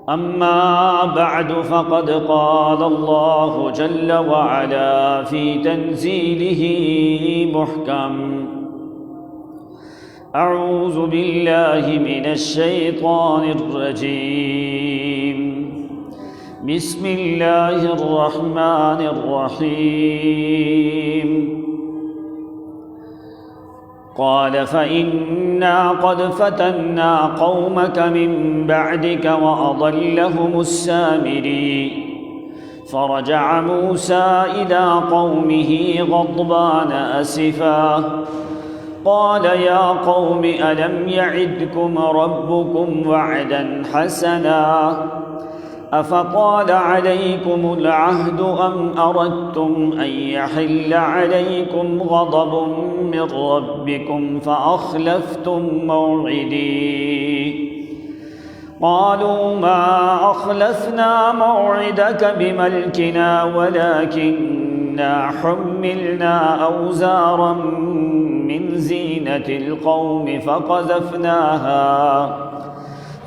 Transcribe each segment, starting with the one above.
أما بعد فقد قال الله جل وعلا في تنزيله محكم: أعوذ بالله من الشيطان الرجيم. بسم الله الرحمن الرحيم. قال: فإنا قد فتنا قومك من بعدك وأضلهم السامري. فرجع موسى إلى قومه غضبان أسفا قال: يا قوم ألم يعدكم ربكم وعدا حسنا أفطال عليكم العهد أم أردتم أن يحل عليكم غضب من ربكم فأخلفتم موعدي؟ قالوا: ما أخلفنا موعدك بملكنا ولكننا حملنا أوزارا من زينة القوم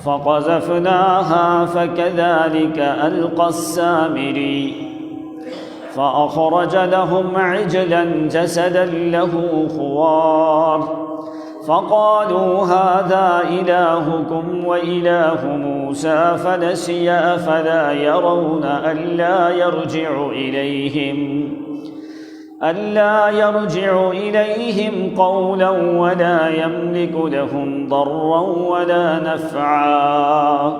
فقذفناها فكذلك ألقى السامري. فأخرج لهم عجلا جسدا له خوار فقالوا: هذا إلهكم وإله موسى فنسي أفلا يرون ألا يرجع إليهم قولا ولا يملك لهم ضرا ولا نفعا.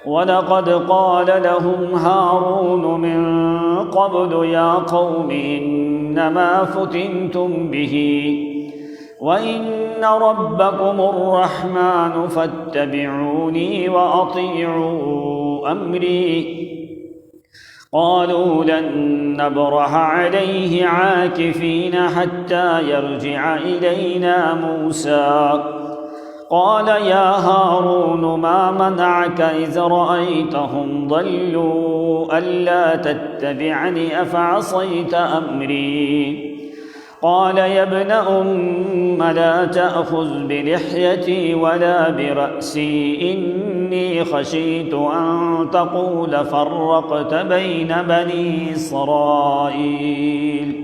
ولقد قال لهم هارون من قبل: يا قوم إنما فتنتم به وإن ربكم الرحمن فاتبعوني وأطيعوا أمري. قالوا: لن نبرح عليه عاكفين حتى يرجع إلينا موسى. قال: يا هارون ما منعك إذ رأيتهم ضلوا ألا تتبعني أفعصيت أمري؟ قال: يا ابن أم لا تأخذ بلحيتي ولا برأسي إني خشيت أن تقول فرقت بين بني إسرائيل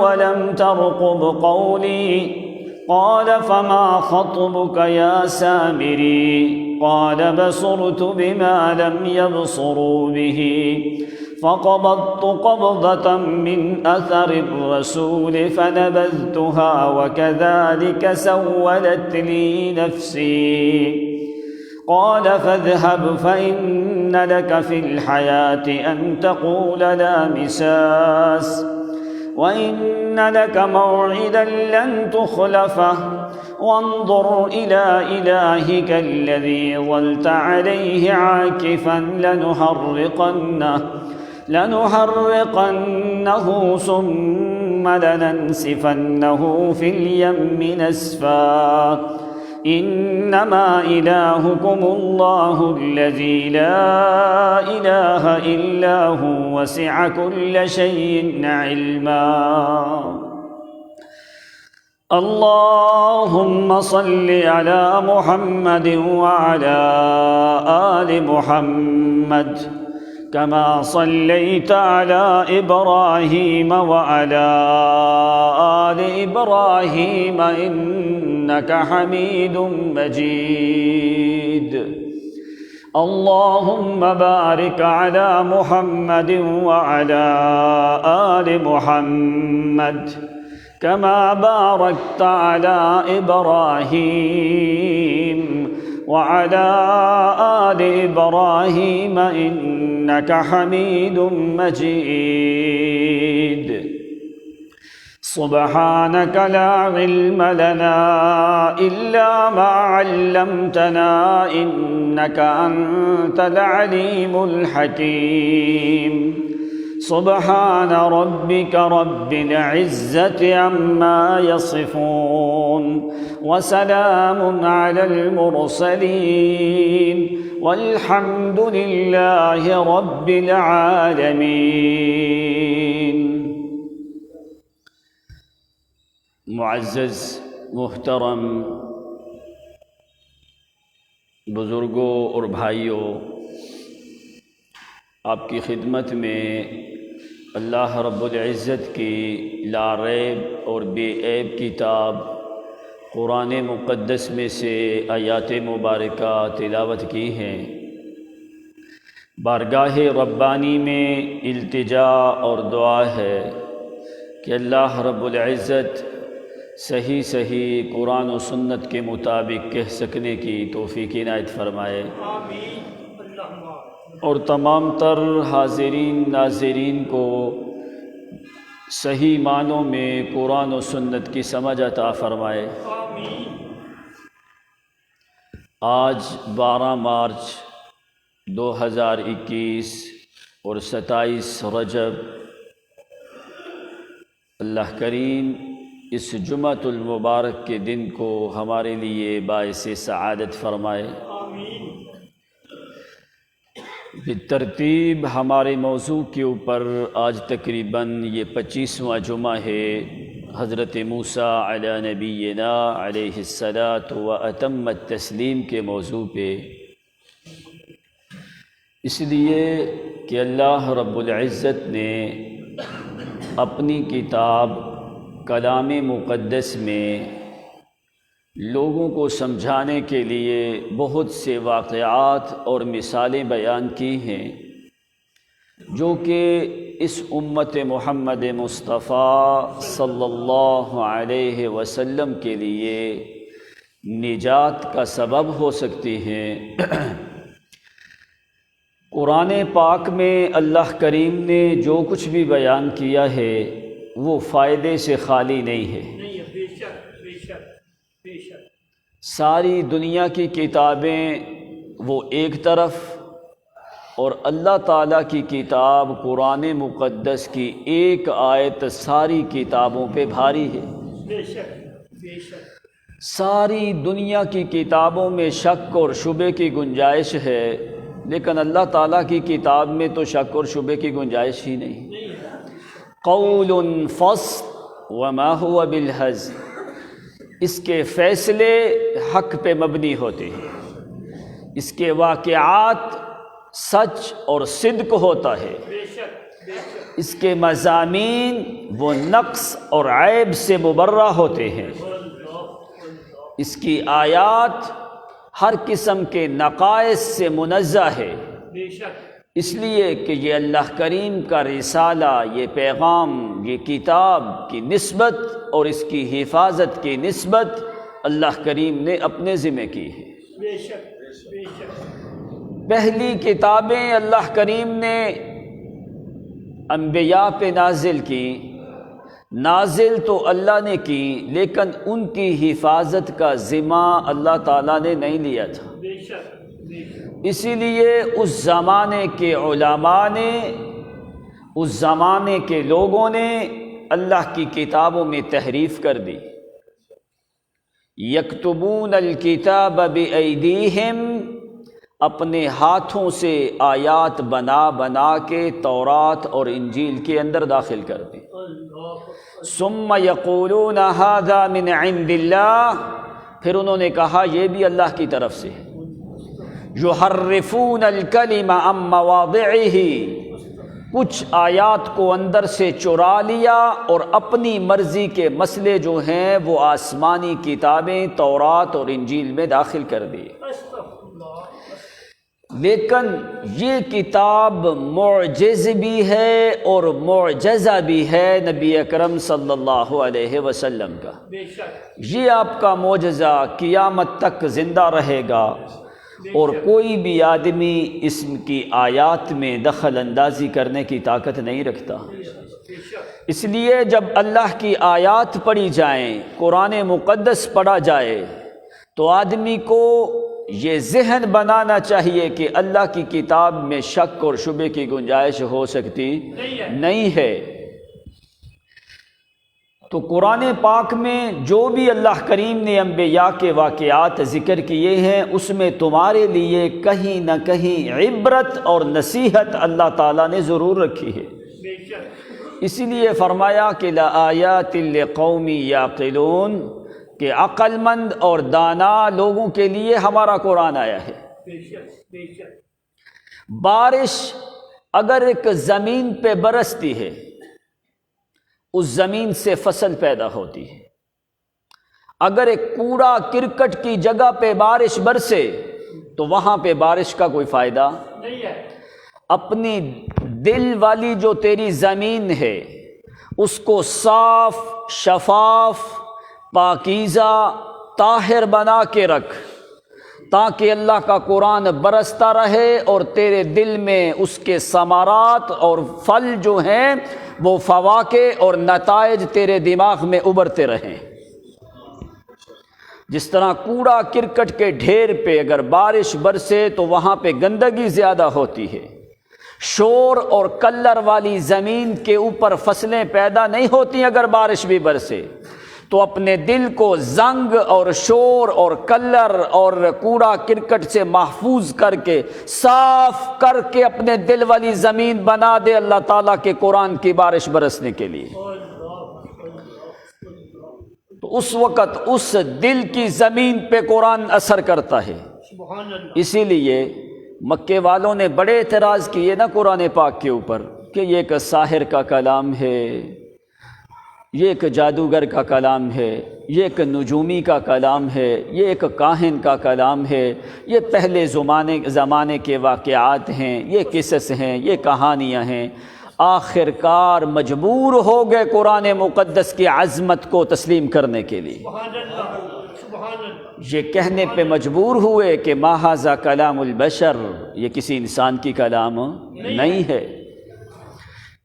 ولم ترقب قولي. قال: فما خطبك يا سامري؟ قال: بصرت بما لم يبصروا به فقبضت قبضة من أثر الرسول فنبذتها وكذلك سولت لي نفسي. قال: فاذهب فإن لك في الحياة أن تقول لا مساس وإن لك موعدا لن تخلفه وانظر إلى إلهك الذي ظلت عليه عاكفا لنحرقنه ثم لننسفنه في اليم نسفا. إنما إلهكم الله الذي لا إله إلا هو وسع كل شيء علما. اللهم صل على محمد وعلى آل محمد كما صليت على إبراهيم وعلى آل إبراهيم إنك حميد مجيد. اللهم بارك على محمد وعلى آل محمد كما باركت على إبراهيم وعلى آل إبراهيم إنك حميد مجيد. سبحانك لا علم لنا إلا ما علمتنا إنك أنت العليم الحكيم. سبحان ربك رب العزة عما يصفون وسلام على المرسلين والحمد لله رب العالمين. معزز محترم بزرگوں اور بھائیوں، آپ کی خدمت میں اللہ رب العزت کی لا ریب اور بے عیب کتاب قرآن مقدس میں سے آیات مبارکہ تلاوت کی ہیں۔ بارگاہ ربانی میں التجا اور دعا ہے کہ اللہ رب العزت صحیح قرآن و سنت کے مطابق کہہ سکنے کی توفیق عنایت فرمائے، اور تمام تر حاضرین ناظرین کو صحیح معنوں میں قرآن و سنت کی سمجھ عطا فرمائے۔ آج 12 مارچ 2021 اور 27 رجب، اللہ کریم اس جمعۃ المبارک کے دن کو ہمارے لیے باعث سعادت فرمائے۔ بالترتیب ہمارے موضوع کے اوپر آج تقریباً یہ 25واں جمعہ ہے، حضرت موسیٰ علی نبینا علیہ الصلاۃ و اتم التسلیم کے موضوع پہ، اس لیے کہ اللہ رب العزت نے اپنی کتاب کلام مقدس میں لوگوں کو سمجھانے کے لیے بہت سے واقعات اور مثالیں بیان کی ہیں، جو کہ اس امت محمد مصطفیٰ صلی اللہ علیہ وسلم کے لیے نجات کا سبب ہو سکتی ہیں۔ قرآن پاک میں اللہ کریم نے جو کچھ بھی بیان کیا ہے وہ فائدے سے خالی نہیں ہے۔ ساری دنیا کی کتابیں وہ ایک طرف، اور اللہ تعالیٰ کی کتاب قرآن مقدس کی ایک آیت ساری کتابوں پہ بھاری ہے۔ ساری دنیا کی کتابوں میں شک اور شبے کی گنجائش ہے، لیکن اللہ تعالیٰ کی کتاب میں تو شک اور شبے کی گنجائش ہی نہیں۔ قول فصل وما هو بالهزل، اس کے فیصلے حق پہ مبنی ہوتے ہیں، اس کے واقعات سچ اور صدق ہوتا ہے، اس کے مضامین وہ نقص اور عیب سے مبرہ ہوتے ہیں، اس کی آیات ہر قسم کے نقائص سے منزہ ہے، اس لیے کہ یہ اللہ کریم کا رسالہ، یہ پیغام، یہ کتاب کی نسبت اور اس کی حفاظت کی نسبت اللہ کریم نے اپنے ذمہ کی ہے۔ پہلی کتابیں اللہ کریم نے انبیاء پہ نازل کی، نازل تو اللہ نے کی، لیکن ان کی حفاظت کا ذمہ اللہ تعالیٰ نے نہیں لیا تھا۔ اسی لیے اس زمانے کے علماء نے، اس زمانے کے لوگوں نے اللہ کی کتابوں میں تحریف کر دی۔ یکتبون الکتاب بایدیہم، اپنے ہاتھوں سے آیات بنا بنا کے تورات اور انجیل کے اندر داخل کر دی۔ ثم یقولون ھذا من عند اللہ، پھر انہوں نے کہا یہ بھی اللہ کی طرف سے ہے۔ یحرفون الکلم عن مواضعہ، کچھ آیات کو اندر سے چرا لیا اور اپنی مرضی کے مسئلے جو ہیں وہ آسمانی کتابیں تورات اور انجیل میں داخل کر دی۔ لیکن یہ کتاب معجز بھی ہے اور معجزہ بھی ہے نبی اکرم صلی اللہ علیہ وسلم کا۔ یہ آپ کا معجزہ قیامت تک زندہ رہے گا، اور کوئی بھی آدمی اس کی آیات میں دخل اندازی کرنے کی طاقت نہیں رکھتا۔ اس لیے جب اللہ کی آیات پڑھی جائیں، قرآن مقدس پڑھا جائے، تو آدمی کو یہ ذہن بنانا چاہیے کہ اللہ کی کتاب میں شک اور شبے کی گنجائش ہو سکتی نہیں ہے۔ تو قرآن پاک میں جو بھی اللہ کریم نے انبیاء کے واقعات ذکر کیے ہیں، اس میں تمہارے لیے کہیں نہ کہیں عبرت اور نصیحت اللہ تعالیٰ نے ضرور رکھی ہے۔ اسی لیے فرمایا کہ لآیات لقوم یعقلون، کہ عقل مند اور دانا لوگوں کے لیے ہمارا قرآن آیا ہے۔ بارش اگر ایک زمین پہ برستی ہے، اس زمین سے فصل پیدا ہوتی ہے۔ اگر ایک کوڑا کرکٹ کی جگہ پہ بارش برسے تو وہاں پہ بارش کا کوئی فائدہ نہیں ہے۔ اپنی دل والی جو تیری زمین ہے اس کو صاف، شفاف، پاکیزہ، طاہر بنا کے رکھ، تاکہ اللہ کا قرآن برستا رہے اور تیرے دل میں اس کے ثمرات اور پھل جو ہیں وہ فواکہ اور نتائج تیرے دماغ میں ابھرتے رہیں۔ جس طرح کوڑا کرکٹ کے ڈھیر پہ اگر بارش برسے تو وہاں پہ گندگی زیادہ ہوتی ہے، شور اور کلر والی زمین کے اوپر فصلیں پیدا نہیں ہوتی اگر بارش بھی برسے، تو اپنے دل کو زنگ اور شور اور کلر اور کوڑا کرکٹ سے محفوظ کر کے، صاف کر کے اپنے دل والی زمین بنا دے اللہ تعالیٰ کے قرآن کی بارش برسنے کے لیے۔ تو اس وقت اس دل کی زمین پہ قرآن اثر کرتا ہے۔ اسی لیے مکے والوں نے بڑے اعتراض کیے نا قرآن پاک کے اوپر کہ یہ ایک ساحر کا کلام ہے، یہ ایک جادوگر کا کلام ہے، یہ ایک نجومی کا کلام ہے، یہ ایک کاہن کا کلام ہے، یہ پہلے زمانے کے واقعات ہیں، یہ قصص ہیں، یہ کہانیاں ہیں۔ آخر کار مجبور ہو گئے قرآن مقدس کی عظمت کو تسلیم کرنے کے لیے، یہ کہنے پہ مجبور ہوئے کہ ما ھذا کلام البشر، یہ کسی انسان کی کلام نہیں ہے۔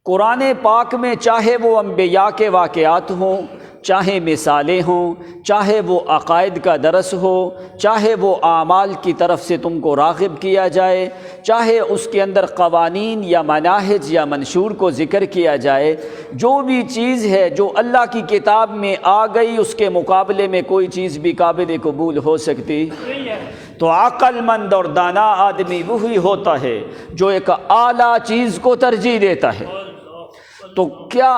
قرآن پاک میں چاہے وہ انبیاء کے واقعات ہوں، چاہے مثالیں ہوں، چاہے وہ عقائد کا درس ہو، چاہے وہ اعمال کی طرف سے تم کو راغب کیا جائے، چاہے اس کے اندر قوانین یا مناہج یا منشور کو ذکر کیا جائے، جو بھی چیز ہے جو اللہ کی کتاب میں آ گئی اس کے مقابلے میں کوئی چیز بھی قابل قبول ہو سکتی نہیں ہے۔ تو عقل مند اور دانا آدمی وہی ہوتا ہے جو ایک اعلیٰ چیز کو ترجیح دیتا ہے۔ تو کیا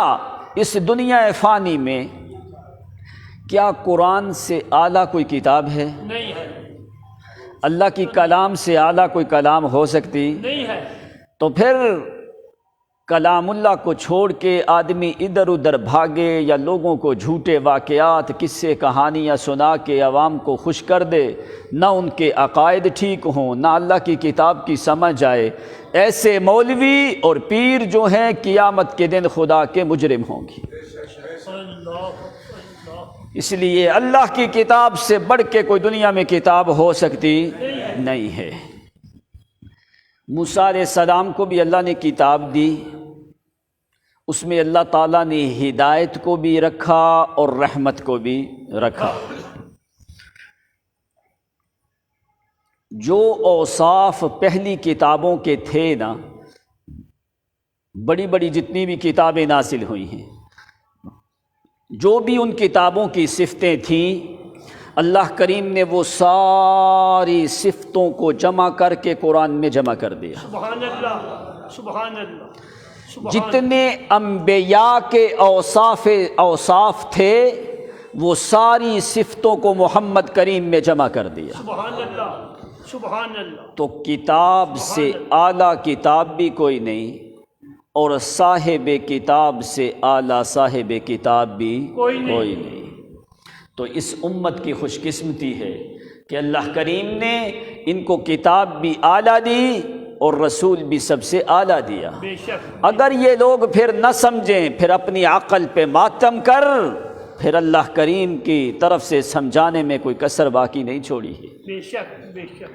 اس دنیا فانی میں کیا قرآن سے اعلیٰ کوئی کتاب ہے؟ نہیں ہے۔ اللہ کی کلام سے اعلیٰ کوئی کلام ہو سکتی نہیں ہے۔ تو پھر کلام اللہ کو چھوڑ کے آدمی ادھر ادھر بھاگے یا لوگوں کو جھوٹے واقعات، قصے، کہانیاں سنا کے عوام کو خوش کر دے، نہ ان کے عقائد ٹھیک ہوں، نہ اللہ کی کتاب کی سمجھ آئے، ایسے مولوی اور پیر جو ہیں قیامت کے دن خدا کے مجرم ہوں گے۔ اس لیے اللہ کی کتاب سے بڑھ کے کوئی دنیا میں کتاب ہو سکتی نہیں ہے۔ موسیٰ علیہ السلام کو بھی اللہ نے کتاب دی، اس میں اللہ تعالیٰ نے ہدایت کو بھی رکھا اور رحمت کو بھی رکھا۔ جو اوصاف پہلی کتابوں کے تھے نا، بڑی بڑی جتنی بھی کتابیں نازل ہوئی ہیں، جو بھی ان کتابوں کی صفتیں تھیں، اللہ کریم نے وہ ساری صفتوں کو جمع کر کے قرآن میں جمع کر دیا۔ سبحان اللہ، سبحان اللہ۔ جتنے انبیاء کے اوصاف تھے وہ ساری صفتوں کو محمد کریم میں جمع کر دیا۔ سبحان اللہ، سبحان اللہ۔ تو کتاب سے اعلیٰ کتاب بھی کوئی نہیں، اور صاحب کتاب سے اعلیٰ صاحب کتاب بھی کوئی نہیں۔ تو اس امت کی خوش قسمتی ہے کہ اللہ کریم نے ان کو کتاب بھی اعلیٰ دی اور رسول بھی سب سے اعلیٰ دیا۔ اگر یہ لوگ پھر نہ سمجھیں، پھر اپنی عقل پہ ماتم کر، پھر اللہ کریم کی طرف سے سمجھانے میں کوئی کسر باقی نہیں چھوڑی ہے۔ بے شک، بے شک۔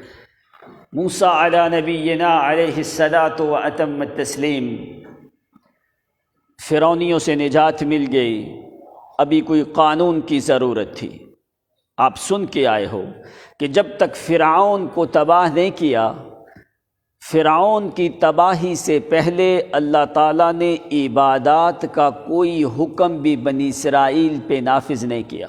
موسیٰ علی نبینا علیہ الصلاۃ واتم التسلیم، فرعونیوں سے نجات مل گئی، ابھی کوئی قانون کی ضرورت تھی۔ آپ سن کے آئے ہو کہ جب تک فرعون کو تباہ نہیں کیا، فرعون کی تباہی سے پہلے اللہ تعالیٰ نے عبادات کا کوئی حکم بھی بنی اسرائیل پہ نافذ نہیں کیا۔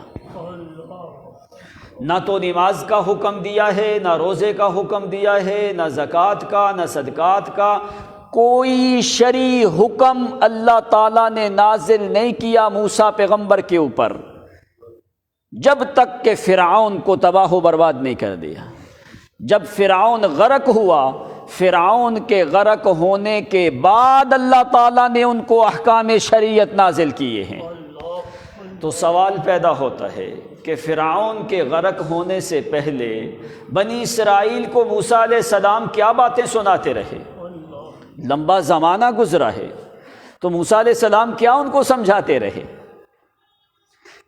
نہ تو نماز کا حکم دیا ہے، نہ روزے کا حکم دیا ہے، نہ زکوٰۃ کا، نہ صدقات کا، کوئی شرعی حکم اللہ تعالیٰ نے نازل نہیں کیا موسیٰ پیغمبر کے اوپر جب تک کہ فرعون کو تباہ و برباد نہیں کر دیا۔ جب فرعون غرق ہوا، فرعون کے غرق ہونے کے بعد اللہ تعالیٰ نے ان کو احکام شریعت نازل کیے ہیں۔ تو سوال پیدا ہوتا ہے کہ فرعون کے غرق ہونے سے پہلے بنی اسرائیل کو موسیٰ علیہ السلام کیا باتیں سناتے رہے؟ لمبا زمانہ گزرا ہے، تو موسیٰ علیہ السلام کیا ان کو سمجھاتے رہے؟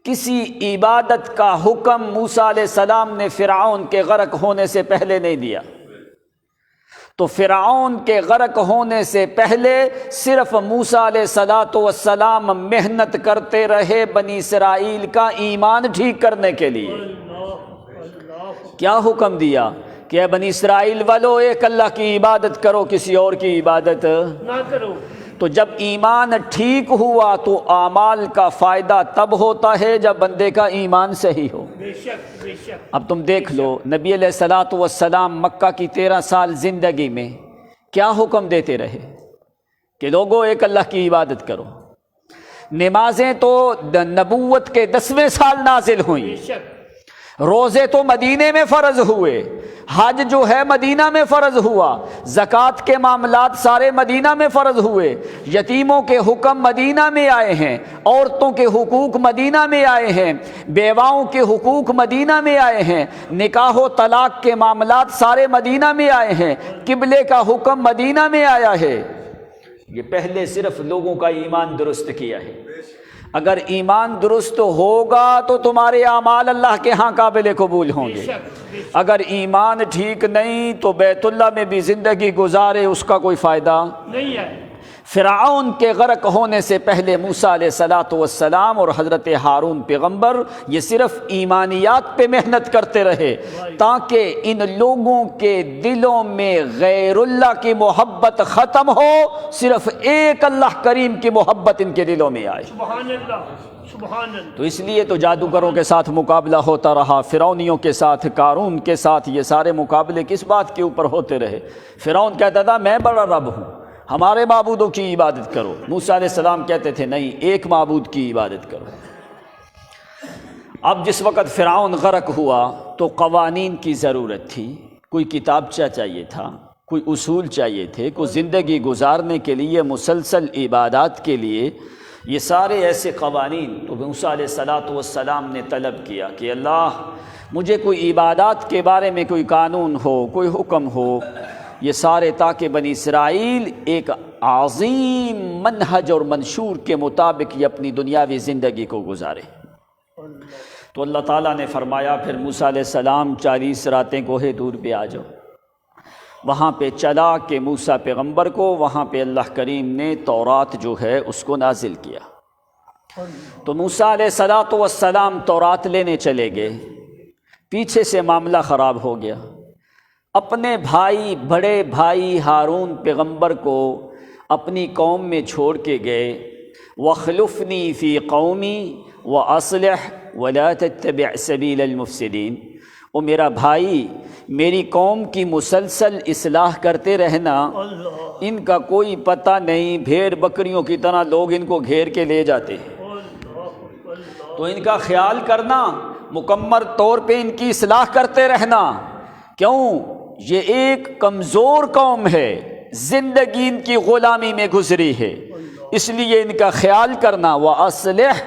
کسی عبادت کا حکم موسیٰ علیہ السلام نے فرعون کے غرق ہونے سے پہلے نہیں دیا۔ تو فرعون کے غرق ہونے سے پہلے صرف موسیٰ علیہ السلام محنت کرتے رہے بنی اسرائیل کا ایمان ٹھیک کرنے کے لیے۔ کیا حکم دیا کہ اے بنی اسرائیل والو ایک اللہ کی عبادت کرو، کسی اور کی عبادت نہ کرو۔ تو جب ایمان ٹھیک ہوا تو اعمال کا فائدہ تب ہوتا ہے جب بندے کا ایمان صحیح ہو۔ اب تم دیکھ لو نبی علیہ الصلوۃ والسلام مکہ کی 13 سال زندگی میں کیا حکم دیتے رہے کہ لوگوں ایک اللہ کی عبادت کرو۔ نمازیں تو نبوت کے 10ویں سال نازل ہوئیں، روزے تو مدینے میں فرض ہوئے، حج جو ہے مدینہ میں فرض ہوا، زکوٰۃ کے معاملات سارے مدینہ میں فرض ہوئے، یتیموں کے حکم مدینہ میں آئے ہیں، عورتوں کے حقوق مدینہ میں آئے ہیں، بیواؤں کے حقوق مدینہ میں آئے ہیں، نکاح و طلاق کے معاملات سارے مدینہ میں آئے ہیں، قبلے کا حکم مدینہ میں آیا ہے۔ یہ پہلے صرف لوگوں کا ایمان درست کیا ہے۔ اگر ایمان درست ہوگا تو تمہارے اعمال اللہ کے ہاں قابل قبول ہوں گے، اگر ایمان ٹھیک نہیں تو بیت اللہ میں بھی زندگی گزارے اس کا کوئی فائدہ نہیں ہے۔ فرعون کے غرق ہونے سے پہلے موسیٰ علیہ السلام اور حضرت ہارون پیغمبر یہ صرف ایمانیات پہ محنت کرتے رہے تاکہ ان لوگوں کے دلوں میں غیر اللہ کی محبت ختم ہو، صرف ایک اللہ کریم کی محبت ان کے دلوں میں آئے۔ سبحان اللہ، سبحان اللہ۔ تو اس لیے تو جادوگروں کے ساتھ مقابلہ ہوتا رہا، فرعونیوں کے ساتھ، قارون کے ساتھ، یہ سارے مقابلے کس بات کے اوپر ہوتے رہے؟ فرعون کہتا تھا میں بڑا رب ہوں، ہمارے معبودوں کی عبادت کرو۔ موسیٰ علیہ السلام کہتے تھے نہیں، ایک معبود کی عبادت کرو۔ اب جس وقت فرعون غرق ہوا تو قوانین کی ضرورت تھی، کوئی کتابچہ چاہیے تھا، کوئی اصول چاہیے تھے، کوئی زندگی گزارنے کے لیے، مسلسل عبادات کے لیے، یہ سارے ایسے قوانین۔ تو موسیٰ علیہ السلام نے طلب کیا کہ اللہ مجھے کوئی عبادات کے بارے میں کوئی قانون ہو، کوئی حکم ہو، یہ سارے تاکہ بنی اسرائیل ایک عظیم منہج اور منشور کے مطابق یہ اپنی دنیاوی زندگی کو گزارے۔ تو اللہ تعالیٰ نے فرمایا پھر موسیٰ علیہ السلام 40 راتیں کوہ طور پہ آ جاؤ۔ وہاں پہ چلا کہ موسیٰ پیغمبر کو وہاں پہ اللہ کریم نے تورات جو ہے اس کو نازل کیا۔ تو موسیٰ علیہ السلام تورات لینے چلے گئے، پیچھے سے معاملہ خراب ہو گیا۔ اپنے بھائی، بڑے بھائی ہارون پیغمبر کو اپنی قوم میں چھوڑ کے گئے۔ وَخْلُفْنِي فِي قَوْمِي وَأَصْلِحْ وَلَا تَتَّبِعْ سَبِيلَ الْمُفْسِدِينَ۔ او میرا بھائی، میری قوم کی مسلسل اصلاح کرتے رہنا، ان کا کوئی پتہ نہیں، بھیڑ بکریوں کی طرح لوگ ان کو گھیر کے لے جاتے ہیں، تو ان کا خیال کرنا، مکمل طور پہ ان کی اصلاح کرتے رہنا۔ کیوں؟ یہ ایک کمزور قوم ہے، زندگی ان کی غلامی میں گزری ہے، اس لیے ان کا خیال کرنا، وَأَصْلِحْ،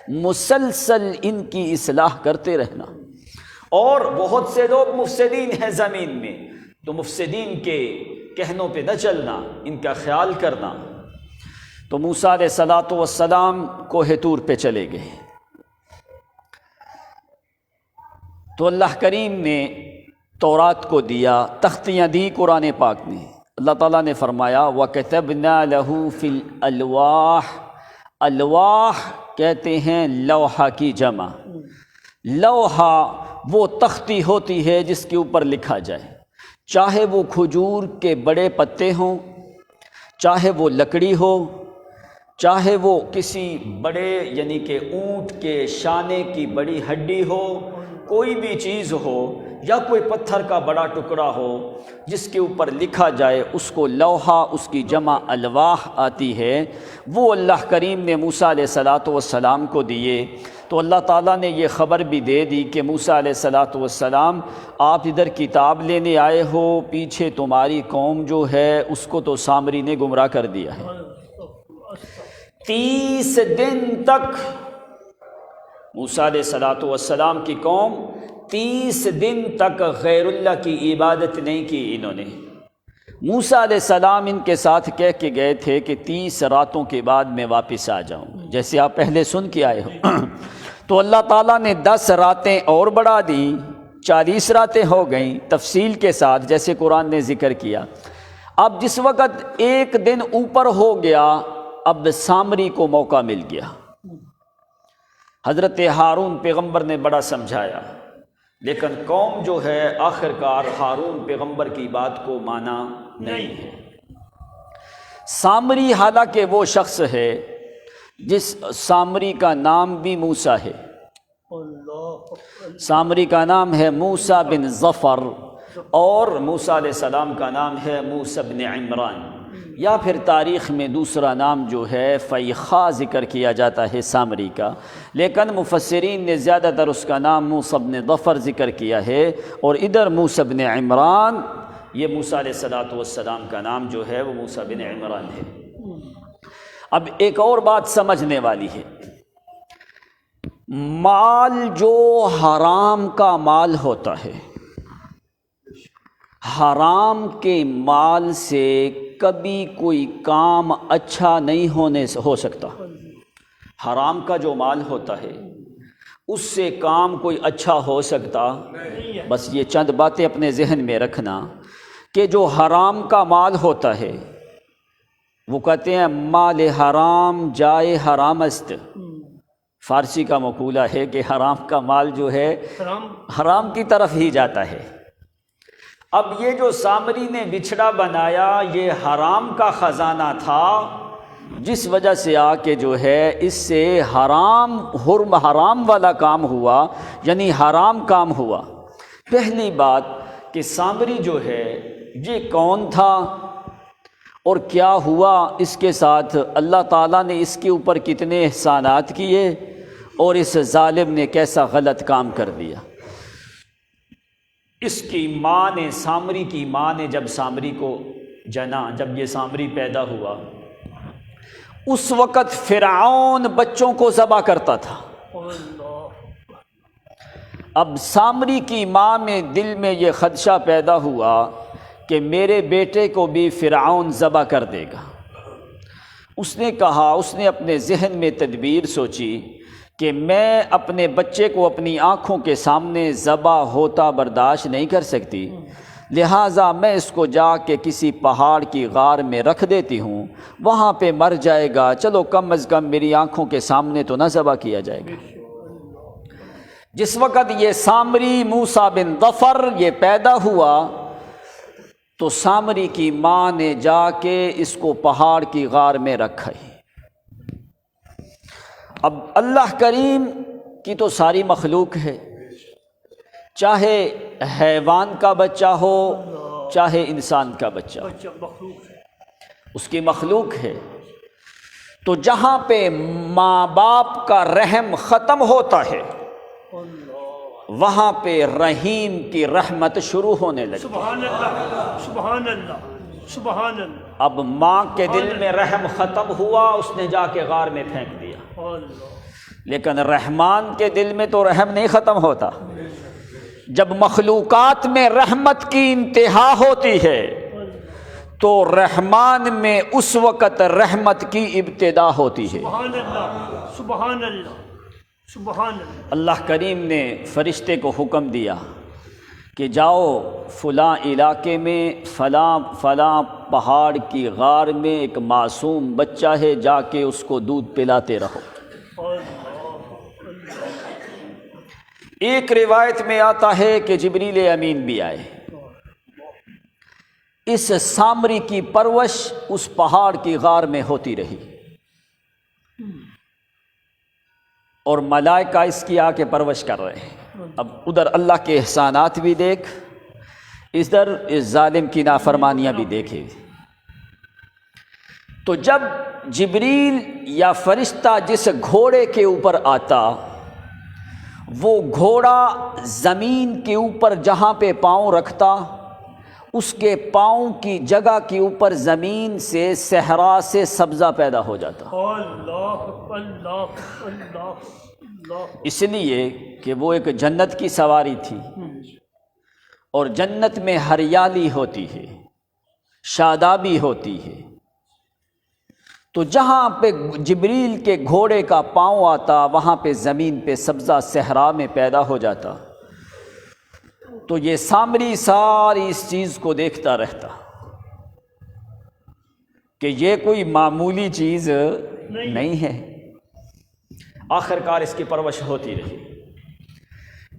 مسلسل ان کی اصلاح کرتے رہنا۔ اور بہت سے لوگ مفسدین ہیں زمین میں، تو مفسدین کے کہنوں پہ نہ چلنا، ان کا خیال کرنا۔ تو موسیٰ علیہ السلام کوہ طور پہ چلے گئے۔ تو اللہ کریم نے تورات کو دیا، تختیاں دی قرآن پاک نے۔ اللہ تعالیٰ نے فرمایا وَكَتَبْنَا لَهُ فِي الْأَلْوَاحِ، الواح کہتے ہیں لوحہ کی جمع۔ لوحہ وہ تختی ہوتی ہے جس کے اوپر لکھا جائے، چاہے وہ کھجور کے بڑے پتے ہوں، چاہے وہ لکڑی ہو، چاہے وہ کسی بڑے یعنی کہ اونٹ کے شانے کی بڑی ہڈی ہو، کوئی بھی چیز ہو، یا کوئی پتھر کا بڑا ٹکڑا ہو جس کے اوپر لکھا جائے، اس کو لوحہ، اس کی جمع الواح آتی ہے، وہ اللہ کریم نے موسیٰ علیہ السلام کو دیے۔ تو اللہ تعالیٰ نے یہ خبر بھی دے دی کہ موسیٰ علیہ السلام آپ ادھر کتاب لینے آئے ہو، پیچھے تمہاری قوم جو ہے اس کو تو سامری نے گمراہ کر دیا ہے۔ 30 دن تک موسیٰ علیہ السلام کی قوم 30 دن تک غیر اللہ کی عبادت نہیں کی انہوں نے۔ موسیٰ علیہ السلام ان کے ساتھ کہہ کے گئے تھے کہ 30 راتوں کے بعد میں واپس آ جاؤں، جیسے آپ پہلے سن کے آئے ہو۔ تو اللہ تعالیٰ نے 10 راتیں اور بڑھا دیں، 40 راتیں ہو گئیں تفصیل کے ساتھ، جیسے قرآن نے ذکر کیا۔ اب جس وقت ایک دن اوپر ہو گیا، اب سامری کو موقع مل گیا۔ حضرت ہارون پیغمبر نے بڑا سمجھایا، لیکن قوم جو ہے آخرکار ہارون پیغمبر کی بات کو مانا نہیں ہے۔ سامری حالانکہ وہ شخص ہے جس سامری کا نام بھی موسیٰ ہے، سامری کا نام ہے موسیٰ بن ظفر، اور موسیٰ علیہ السلام کا نام ہے موسیٰ بن عمران، یا پھر تاریخ میں دوسرا نام جو ہے فیخا ذکر کیا جاتا ہے سامری کا، لیکن مفسرین نے زیادہ تر اس کا نام موسیٰ بن ظفر ذکر کیا ہے، اور ادھر موسیٰ بن عمران، یہ موسیٰ علیہ السلام کا نام جو ہے وہ موسیٰ بن عمران ہے۔ اب ایک اور بات سمجھنے والی ہے، مال جو حرام کا مال ہوتا ہے، حرام کے مال سے کبھی کوئی کام اچھا نہیں ہو سکتا۔ حرام کا جو مال ہوتا ہے اس سے کام کوئی اچھا ہو سکتا؟ بس یہ چند باتیں اپنے ذہن میں رکھنا کہ جو حرام کا مال ہوتا ہے، وہ کہتے ہیں مال حرام جائے حرام است، فارسی کا مقولہ ہے کہ حرام کا مال جو ہے حرام کی طرف ہی جاتا ہے۔ اب یہ جو سامری نے بچھڑا بنایا یہ حرام کا خزانہ تھا، جس وجہ سے آ کے جو ہے اس سے حرام والا کام ہوا، یعنی حرام کام ہوا۔ پہلی بات کہ سامری جو ہے یہ کون تھا اور کیا ہوا اس کے ساتھ، اللہ تعالیٰ نے اس کے اوپر کتنے احسانات کیے، اور اس ظالم نے کیسا غلط کام کر دیا۔ اس کی ماں نے، سامری کی ماں نے جب سامری کو جنا، جب یہ سامری پیدا ہوا، اس وقت فرعون بچوں کو ذبح کرتا تھا۔ اب سامری کی ماں میں دل میں یہ خدشہ پیدا ہوا کہ میرے بیٹے کو بھی فرعون ذبح کر دے گا۔ اس نے کہا، اس نے اپنے ذہن میں تدبیر سوچی کہ میں اپنے بچے کو اپنی آنکھوں کے سامنے ذبح ہوتا برداشت نہیں کر سکتی، لہٰذا میں اس کو جا کے کسی پہاڑ کی غار میں رکھ دیتی ہوں، وہاں پہ مر جائے گا، چلو کم از کم میری آنکھوں کے سامنے تو نہ ذبح کیا جائے گا۔ جس وقت یہ سامری موسیٰ بن ظفر یہ پیدا ہوا تو سامری کی ماں نے جا کے اس کو پہاڑ کی غار میں رکھا۔ اب اللہ کریم کی تو ساری مخلوق ہے، چاہے حیوان کا بچہ ہو چاہے انسان کا بچہ ہو، اس کی مخلوق ہے۔ تو جہاں پہ ماں باپ کا رحم ختم ہوتا ہے وہاں پہ رحیم کی رحمت شروع ہونے لگی۔ سبحان اللہ، سبحان اللہ، سبحان اللہ۔ اب ماں کے دل میں رحم ختم ہوا، اس نے جا کے غار میں پھینک دیا، لیکن رحمان کے دل میں تو رحم نہیں ختم ہوتا۔ جب مخلوقات میں رحمت کی انتہا ہوتی ہے تو رحمان میں اس وقت رحمت کی ابتدا ہوتی ہے۔ سبحان اللہ، سبحان اللہ، سبحان اللہ۔ اللہ کریم نے فرشتے کو حکم دیا کہ جاؤ فلاں علاقے میں فلاں پہاڑ کی غار میں ایک معصوم بچہ ہے، جا کے اس کو دودھ پلاتے رہو۔ ایک روایت میں آتا ہے کہ جبریل امین بھی آئے، اس سامری کی پرورش اس پہاڑ کی غار میں ہوتی رہی، اور ملائکہ اس کی آ کے پرورش کر رہے ہیں۔ اب ادھر اللہ کے احسانات بھی دیکھ، ادھر اس ظالم کی نافرمانیاں بھی دیکھے۔ تو جب جبریل یا فرشتہ جس گھوڑے کے اوپر آتا، وہ گھوڑا زمین کے اوپر جہاں پہ پاؤں رکھتا، اس کے پاؤں کی جگہ کے اوپر زمین سے صحرا سے سبزہ پیدا ہو جاتا، اللہ اللہ اللہ اللہ۔ اس لیے کہ وہ ایک جنت کی سواری تھی، اور جنت میں ہریالی ہوتی ہے، شادابی ہوتی ہے، تو جہاں پہ جبریل کے گھوڑے کا پاؤں آتا وہاں پہ زمین پہ سبزہ صحرا میں پیدا ہو جاتا۔ تو یہ سامری ساری اس چیز کو دیکھتا رہتا کہ یہ کوئی معمولی چیز نہیں ہے، آخر کار اس کی پرورش ہوتی رہی۔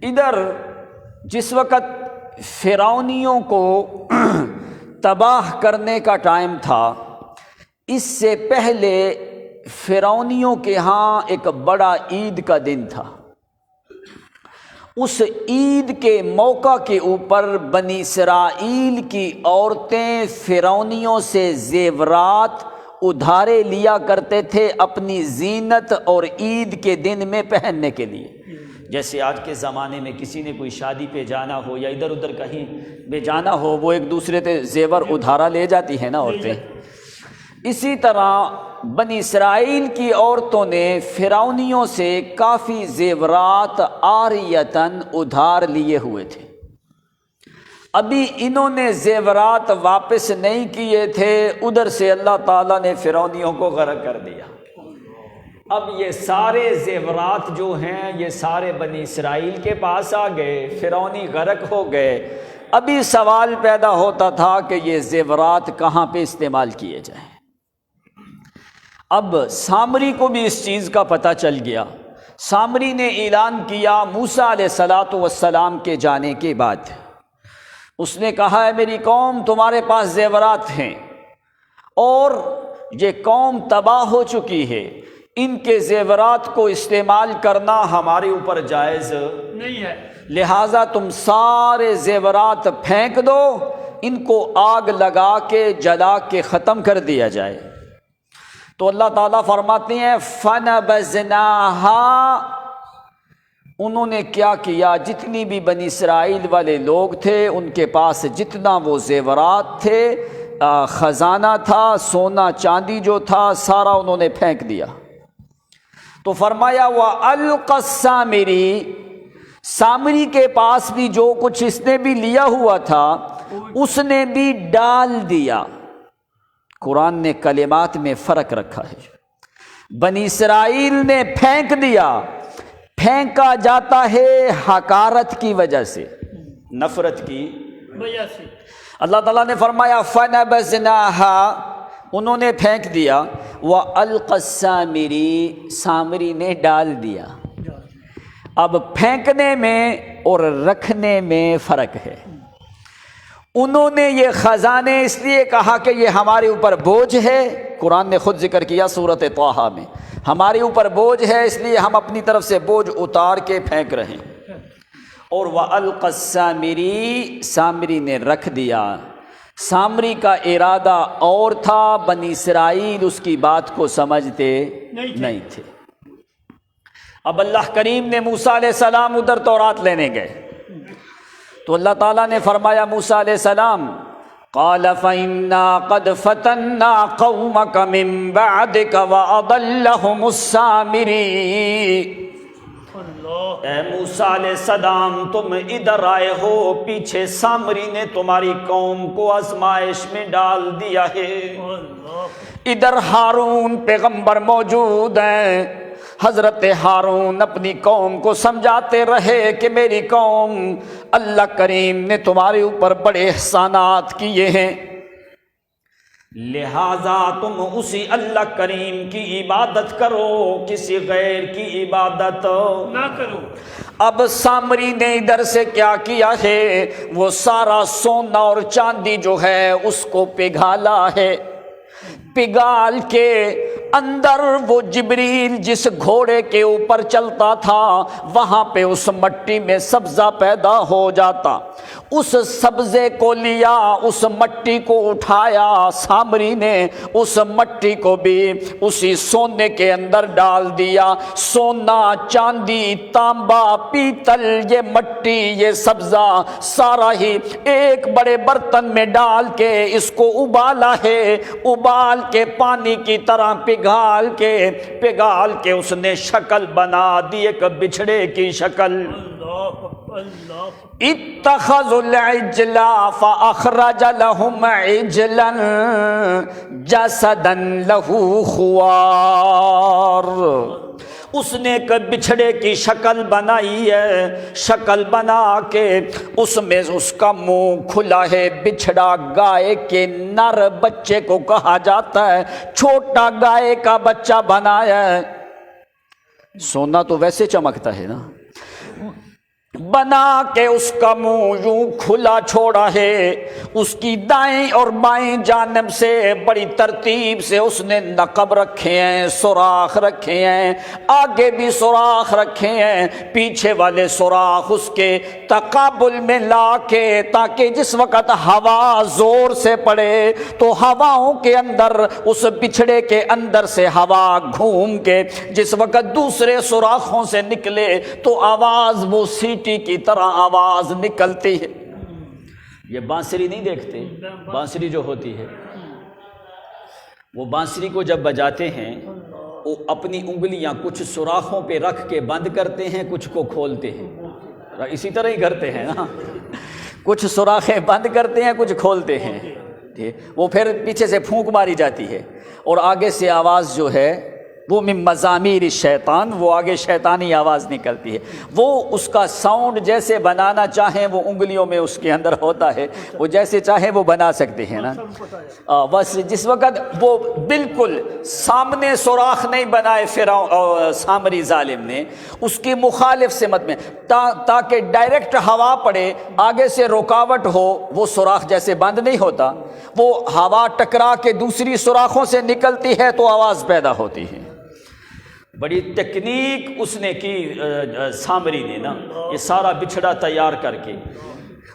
ادھر جس وقت فرعونیوں کو تباہ کرنے کا ٹائم تھا، اس سے پہلے فرعونیوں کے ہاں ایک بڑا عید کا دن تھا۔ اس عید کے موقع کے اوپر بنی اسرائیل کی عورتیں فرعونیوں سے زیورات ادھارے لیا کرتے تھے اپنی زینت اور عید کے دن میں پہننے کے لیے۔ جیسے آج کے زمانے میں کسی نے کوئی شادی پہ جانا ہو یا ادھر ادھر کہیں پہ جانا ہو، وہ ایک دوسرے سے زیور ادھارا لے جاتی ہیں نا عورتیں، اسی طرح بنی اسرائیل کی عورتوں نے فرعونیوں سے کافی زیورات عاریتاً ادھار لیے ہوئے تھے۔ ابھی انہوں نے زیورات واپس نہیں کیے تھے، ادھر سے اللہ تعالیٰ نے فرعونیوں کو غرق کر دیا۔ اب یہ سارے زیورات جو ہیں یہ سارے بنی اسرائیل کے پاس آ گئے، فرعونی غرق ہو گئے۔ ابھی سوال پیدا ہوتا تھا کہ یہ زیورات کہاں پہ استعمال کیے جائیں۔ اب سامری کو بھی اس چیز کا پتہ چل گیا۔ سامری نے اعلان کیا موسیٰ علیہ السلام کے جانے کے بعد، اس نے کہا ہے میری قوم تمہارے پاس زیورات ہیں اور یہ قوم تباہ ہو چکی ہے، ان کے زیورات کو استعمال کرنا ہمارے اوپر جائز نہیں ہے، لہٰذا تم سارے زیورات پھینک دو، ان کو آگ لگا کے جلا کے ختم کر دیا جائے۔ تو اللہ تعالیٰ فرماتے ہیں فَنَبَذْنَاهَا، انہوں نے کیا کیا، جتنی بھی بنی اسرائیل والے لوگ تھے ان کے پاس جتنا وہ زیورات تھے، خزانہ تھا، سونا چاندی جو تھا، سارا انہوں نے پھینک دیا۔ تو فرمایا وَأَلْقَى السَّامِرِي، سامری کے پاس بھی جو کچھ اس نے بھی لیا ہوا تھا اس نے بھی ڈال دیا۔ قرآن نے کلمات میں فرق رکھا ہے۔ بنی اسرائیل نے پھینک دیا، پھینکا جاتا ہے حقارت کی وجہ سے، نفرت کی وجہ سے۔ اللہ تعالیٰ نے فرمایا فَنَبَذْنَاهَا، انہوں نے پھینک دیا، وَأَلْقَى السَّامِرِي، سامری نے ڈال دیا۔ اب پھینکنے میں اور رکھنے میں فرق ہے۔ انہوں نے یہ خزانے اس لیے کہا کہ یہ ہمارے اوپر بوجھ ہے، قرآن نے خود ذکر کیا سورۃ طٰہٰ میں، ہمارے اوپر بوجھ ہے اس لیے ہم اپنی طرف سے بوجھ اتار کے پھینک رہے ہیں۔ اور وَأَلْقَى السَّامِرِي، سامری نے رکھ دیا۔ سامری کا ارادہ اور تھا، بنی اسرائیل اس کی بات کو سمجھتے نہیں تھے۔ اب اللہ کریم نے موسیٰ علیہ السلام ادھر تورات لینے گئے تو اللہ تعالیٰ نے فرمایا موسیٰ علیہ السلام قال فَإِنَّا قَدْ فَتَنَّا قَوْمَكَ مِن بَعْدِكَ وَأَضَلَّهُمُ السَّامِرِي، اے موسیٰ علیہ السلام تم ادھر آئے ہو، پیچھے سامری نے تمہاری قوم کو آزمائش میں ڈال دیا ہے۔ ادھر ہارون پیغمبر موجود ہیں، حضرت ہارون اپنی قوم کو سمجھاتے رہے کہ میری قوم اللہ کریم نے تمہارے اوپر بڑے احسانات کیے ہیں، لہذا تم اسی اللہ کریم کی عبادت کرو، کسی غیر کی عبادت نہ کرو۔ اب سامری نے ادھر سے کیا کیا ہے، وہ سارا سونا اور چاندی جو ہے اس کو پگھالا ہے، پگھال کے اندر وہ جبریل جس گھوڑے کے اوپر چلتا تھا وہاں پہ اس مٹی میں سبزہ پیدا ہو جاتا، اس سبزے کو لیا، اس مٹی کو اٹھایا سامری نے، اس مٹی کو بھی اسی سونے کے اندر ڈال دیا۔ سونا، چاندی، تانبا، پیتل، یہ مٹی، یہ سبزہ سارا ہی ایک بڑے برتن میں ڈال کے اس کو ابالا ہے، ابال کے پانی کی طرح پگھال کے اس نے شکل بنا دی، ایک بچھڑے کی شکل۔ اتخذوا العجل فاخرج لهم عجلا جسدا له خوار۔ اس نے ایک بچھڑے کی شکل بنائی ہے، شکل بنا کے اس میں اس کا منہ کھلا ہے، بچھڑا گائے کے نر بچے کو کہا جاتا ہے، چھوٹا گائے کا بچہ بنایا ہے۔ سونا تو ویسے چمکتا ہے نا، بنا کے اس کا منہ یوں کھلا چھوڑا ہے، اس کی دائیں اور بائیں جانب سے بڑی ترتیب سے اس نے نقب رکھے ہیں، سوراخ رکھے ہیں، آگے بھی سوراخ رکھے ہیں، پیچھے والے سوراخ اس کے تقابل میں لا کے، تاکہ جس وقت ہوا زور سے پڑے تو ہواؤں کے اندر اس بچھڑے کے اندر سے ہوا گھوم کے جس وقت دوسرے سوراخوں سے نکلے تو آواز وہ سیٹی کی طرح آواز نکلتی ہے۔ یہ بانسری نہیں دیکھتے، بانسری جو ہوتی ہے وہ بانسری کو جب بجاتے ہیں وہ اپنی انگلیاں کچھ سوراخوں پہ رکھ کے بند کرتے ہیں، کچھ کو کھولتے ہیں، اسی طرح ہی کرتے ہیں نا، کچھ سوراخیں بند کرتے ہیں، کچھ کھولتے ہیں، وہ پھر پیچھے سے پھونک ماری جاتی ہے اور آگے سے آواز جو ہے وہ من مزامیر الشیطان، وہ آگے شیطانی آواز نکلتی ہے۔ وہ اس کا ساؤنڈ جیسے بنانا چاہیں وہ انگلیوں میں اس کے اندر ہوتا ہے، وہ جیسے چاہیں وہ بنا سکتے ہیں نا۔ بس جس وقت وہ بالکل سامنے سوراخ نہیں بنائے فرعون سامری ظالم نے، اس کی مخالف سمت میں، تاکہ ڈائریکٹ ہوا پڑے، آگے سے رکاوٹ ہو، وہ سوراخ جیسے بند نہیں ہوتا، وہ ہوا ٹکرا کے دوسری سوراخوں سے نکلتی ہے تو آواز پیدا ہوتی ہے۔ بڑی تکنیک اس نے کی سامری نے نا، یہ سارا بچھڑا تیار کر کے۔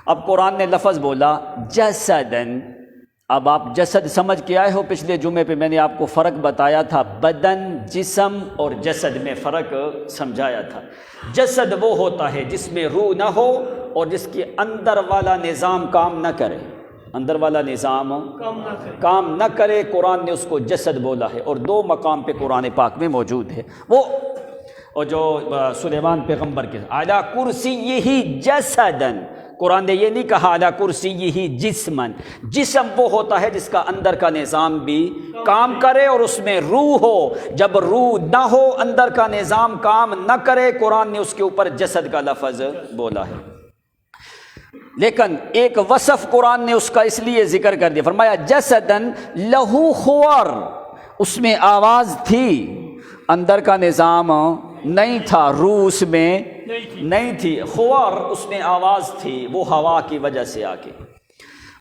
اب قرآن نے لفظ بولا جسدن، اب آپ جسد سمجھ کے آئے ہو، پچھلے جمعے پہ میں نے آپ کو فرق بتایا تھا، بدن، جسم اور جسد میں فرق سمجھایا تھا۔ جسد وہ ہوتا ہے جس میں روح نہ ہو اور جس کے اندر والا نظام کام نہ کرے، اندر والا نظام کام نہ کرے، قرآن نے اس کو جسد بولا ہے، اور دو مقام پہ قرآن پاک میں موجود ہے۔ وہ اور جو سلیمان پیغمبر کے اعلیٰ کرسی یہی جسدن، قرآن نے یہ نہیں کہا اعلیٰ کرسی یہی جسمن، جسم وہ ہوتا ہے جس کا اندر کا نظام بھی کام کرے اور اس میں روح ہو۔ جب روح نہ ہو، اندر کا نظام کام نہ کرے، قرآن نے اس کے اوپر جسد کا لفظ بولا ہے۔ لیکن ایک وصف قرآن نے اس کا اس لیے ذکر کر دیا، فرمایا جسدن لہو خوار، اس میں آواز تھی، اندر کا نظام نہیں تھا، روح اس میں نہیں تھی، خوار اس میں آواز تھی، وہ ہوا کی وجہ سے آ کے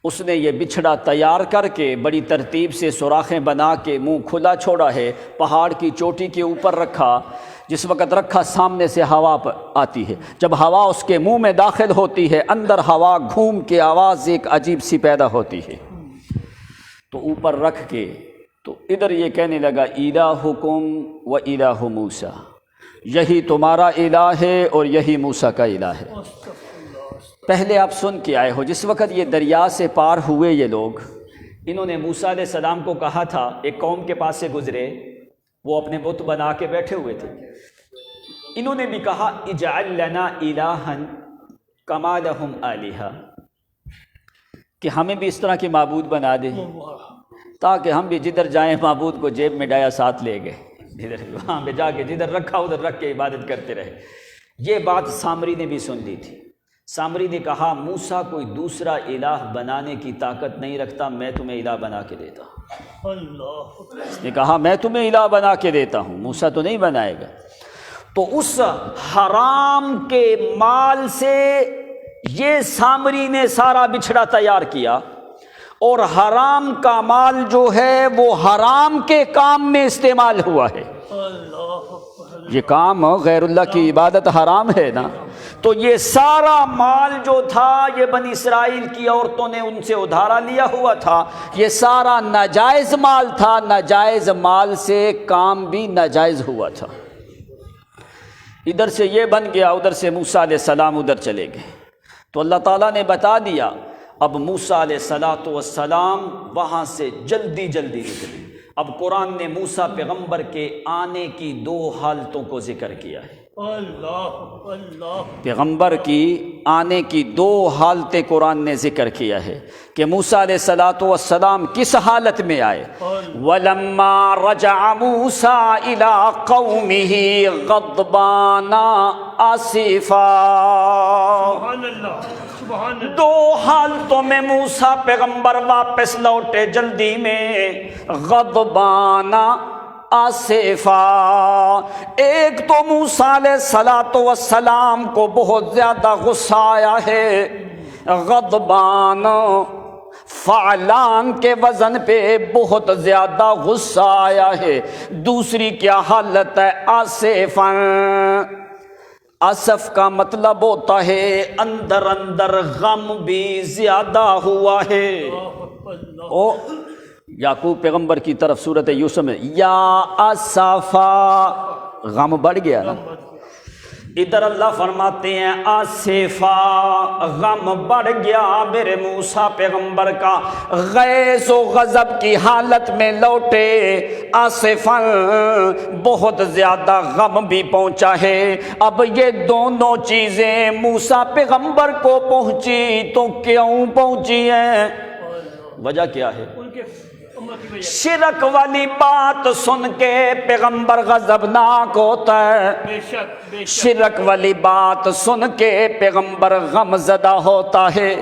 اس نے یہ بچھڑا تیار کر کے بڑی ترتیب سے سوراخیں بنا کے منہ کھلا چھوڑا ہے، پہاڑ کی چوٹی کے اوپر رکھا، جس وقت رکھا سامنے سے ہوا آتی ہے، جب ہوا اس کے منہ میں داخل ہوتی ہے، اندر ہوا گھوم کے آواز ایک عجیب سی پیدا ہوتی ہے، تو اوپر رکھ کے تو ادھر یہ کہنے لگا الہکم و الہ موسیٰ، یہی تمہارا الہ ہے اور یہی موسیٰ کا الہ ہے۔ پہلے آپ سن کے آئے ہو، جس وقت یہ دریا سے پار ہوئے یہ لوگ، انہوں نے موسیٰ علیہ السلام کو کہا تھا، ایک قوم کے پاس سے گزرے، وہ اپنے بت بنا کے بیٹھے ہوئے تھے، انہوں نے بھی کہا اجعل لنا الہا کما لہم آلہہ، کہ ہمیں بھی اس طرح کے معبود بنا دے تاکہ ہم بھی جدھر جائیں معبود کو جیب میں ڈایا ساتھ لے گئے، جدھر وہاں پہ جا کے جدھر رکھا ادھر رکھ کے عبادت کرتے رہے۔ یہ بات سامری نے بھی سن لی تھی۔ سامری نے کہا موسیٰ کوئی دوسرا الہ بنانے کی طاقت نہیں رکھتا، میں تمہیں الہ بنا کے دیتا ہوں۔ اس نے کہا میں تمہیں الہ بنا کے دیتا ہوں، موسیٰ تو نہیں بنائے گا۔ تو اس حرام کے مال سے یہ سامری نے سارا بچھڑا تیار کیا اور حرام کا مال جو ہے وہ حرام کے کام میں استعمال ہوا ہے۔ یہ کام غیر اللہ کی عبادت حرام ہے نا، تو یہ سارا مال جو تھا یہ بنی اسرائیل کی عورتوں نے ان سے ادھارا لیا ہوا تھا، یہ سارا ناجائز مال تھا، ناجائز مال سے کام بھی ناجائز ہوا تھا۔ ادھر سے یہ بن گیا، ادھر سے موسیٰ علیہ السلام ادھر چلے گئے، تو اللہ تعالیٰ نے بتا دیا اب موسیٰ علیہ السلام وہاں سے جلدی جلدی نکلے۔ اب قرآن نے موسیٰ پیغمبر کے آنے کی 2 حالتوں کو ذکر کیا ہے۔ پیغمبر کی آنے کی 2 حالتیں قرآن نے ذکر کیا ہے کہ موسیٰ علیہ السلام کس حالت میں آئے۔ وَلَمَّا رَجَعَ مُوسَىٰ إِلَىٰ قَوْمِهِ غَضْبَانَ آسِفًا۔ 2 حالتوں میں موسیٰ پیغمبر واپس لوٹے جلدی میں، غضبان آسفا۔ ایک تو موسیٰ علیہ السلام کو بہت زیادہ غصہ آیا ہے، غضبان فعلان کے وزن پہ بہت زیادہ غصہ آیا ہے۔ دوسری کیا حالت ہے؟ آسفا۔ اسف کا مطلب ہوتا ہے اندر اندر غم بھی زیادہ ہوا ہے۔ او یعقوب پیغمبر کی طرف سورۃ یوسف میں یا اسفا، غم بڑھ گیا نا، ادھر اللہ فرماتے ہیں آسفا، غم بڑھ گیا میرے موسیٰ پیغمبر کا، غیظ و غضب کی حالت میں لوٹے، آسفا بہت زیادہ غم بھی پہنچا ہے۔ اب یہ دونوں چیزیں موسیٰ پیغمبر کو پہنچی تو کیوں پہنچی ہیں؟ وجہ کیا ہے؟ شرک والی بات سن کے پیغمبر غضبناک ہوتا ہے، شرک والی بات سن کے پیغمبر غم زدہ ہوتا ہے۔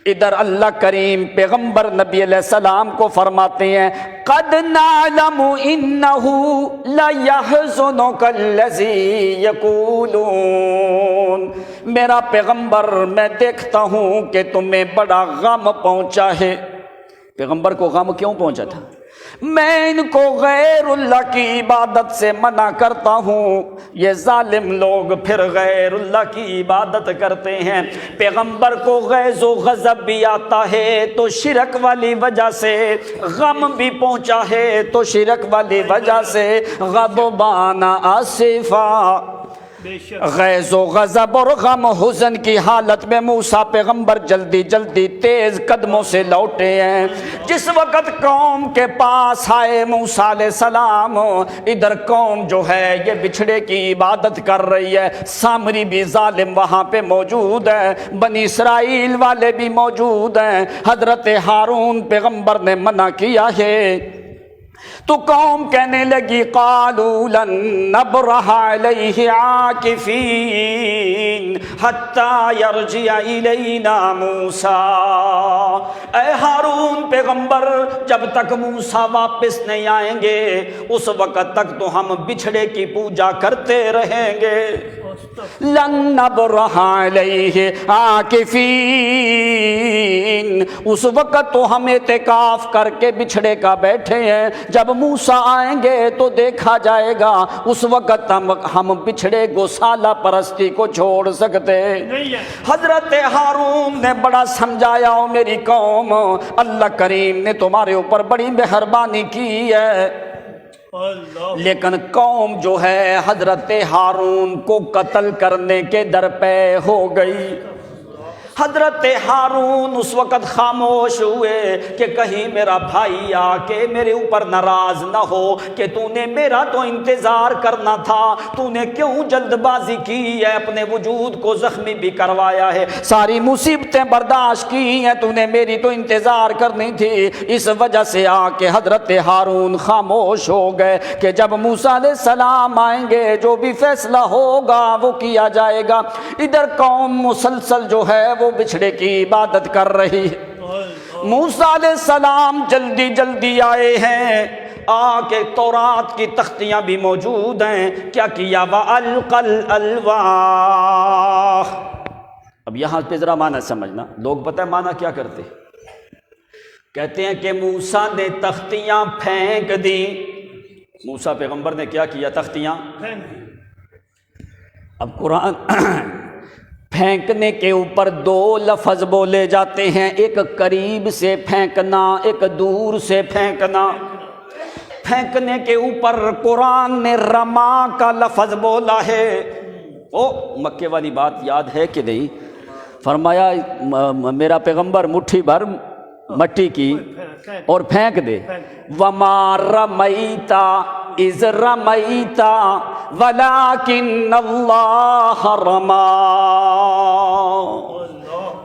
ادھر اللہ کریم پیغمبر نبی علیہ السلام کو فرماتے ہیں قد نعلم انہ لیحزنک الذی یقولون، میرا پیغمبر میں دیکھتا ہوں کہ تمہیں بڑا غم پہنچا ہے۔ پیغمبر کو غم کیوں پہنچا تھا؟ میں ان کو غیر اللہ کی عبادت سے منع کرتا ہوں، یہ ظالم لوگ پھر غیر اللہ کی عبادت کرتے ہیں۔ پیغمبر کو غیظ و غضب بھی آتا ہے تو شرک والی وجہ سے، غم بھی پہنچا ہے تو شرک والی وجہ سے، غضبان آسفا، غیظ و غضب اور غم حزن کی حالت میں موسیٰ پیغمبر جلدی جلدی تیز قدموں سے لوٹے ہیں۔ جس وقت قوم کے پاس آئے موسیٰ علیہ السلام، ادھر قوم جو ہے یہ بچھڑے کی عبادت کر رہی ہے، سامری بھی ظالم وہاں پہ موجود ہے، بنی اسرائیل والے بھی موجود ہیں، حضرت ہارون پیغمبر نے منع کیا ہے تو قوم کہنے لگی قالوا لن نبرح علیہ عاکفین حتی یرجع الینا موسیٰ، اے ہارون پیغمبر جب تک موسیٰ واپس نہیں آئیں گے اس وقت تک تو ہم بچھڑے کی پوجا کرتے رہیں گے۔ لن نبرح علیہ عاکفین، اس وقت تو ہم اعتکاف کر کے بچھڑے کا بیٹھے ہیں، جب موسیٰ آئیں گے تو دیکھا جائے گا، اس وقت ہم بچھڑے گوسالہ پرستی کو چھوڑ سکتے۔ حضرت ہارون نے بڑا سمجھایا او میری قوم، اللہ کریم نے تمہارے اوپر بڑی مہربانی کی ہے، لیکن قوم جو ہے حضرت ہارون کو قتل کرنے کے درپے ہو گئی۔ حضرت ہارون اس وقت خاموش ہوئے کہ کہیں میرا بھائی آ کے میرے اوپر ناراض نہ ہو کہ تو نے میرا تو انتظار کرنا تھا، تو نے کیوں جلد بازی کی ہے، اپنے وجود کو زخمی بھی کروایا ہے، ساری مصیبتیں برداشت کی ہیں، تو نے میری تو انتظار کرنی تھی۔ اس وجہ سے آ کے حضرت ہارون خاموش ہو گئے کہ جب موسیٰ علیہ السلام آئیں گے جو بھی فیصلہ ہوگا وہ کیا جائے گا۔ ادھر قوم مسلسل جو ہے وہ بچھڑے کی عبادت کر رہی ہے۔ موسیٰ علیہ السلام جلدی جلدی آئے ہیں، آ کے تورات کی تختیاں بھی موجود ہیں، کیا کیا وَأَلْقَى الْأَلْوَاحَ۔ اب یہاں پہ ذرا معنی سمجھنا، لوگ پتہ ہے معنی کیا کرتے، کہتے ہیں کہ موسیٰ نے تختیاں پھینک دی. موسیٰ پیغمبر نے کیا کیا؟ تختیاں. اب قرآن پھینکنے کے اوپر دو لفظ بولے جاتے ہیں، ایک قریب سے پھینکنا، ایک دور سے پھینکنا. پھینکنے کے اوپر قرآن نے رما کا لفظ بولا ہے. مکے والی بات یاد ہے کہ نہیں؟ فرمایا میرا پیغمبر مٹھی بھر مٹی کی اور پھینک دے. وما رمیت اذ رمیت ولکن اللہ رما.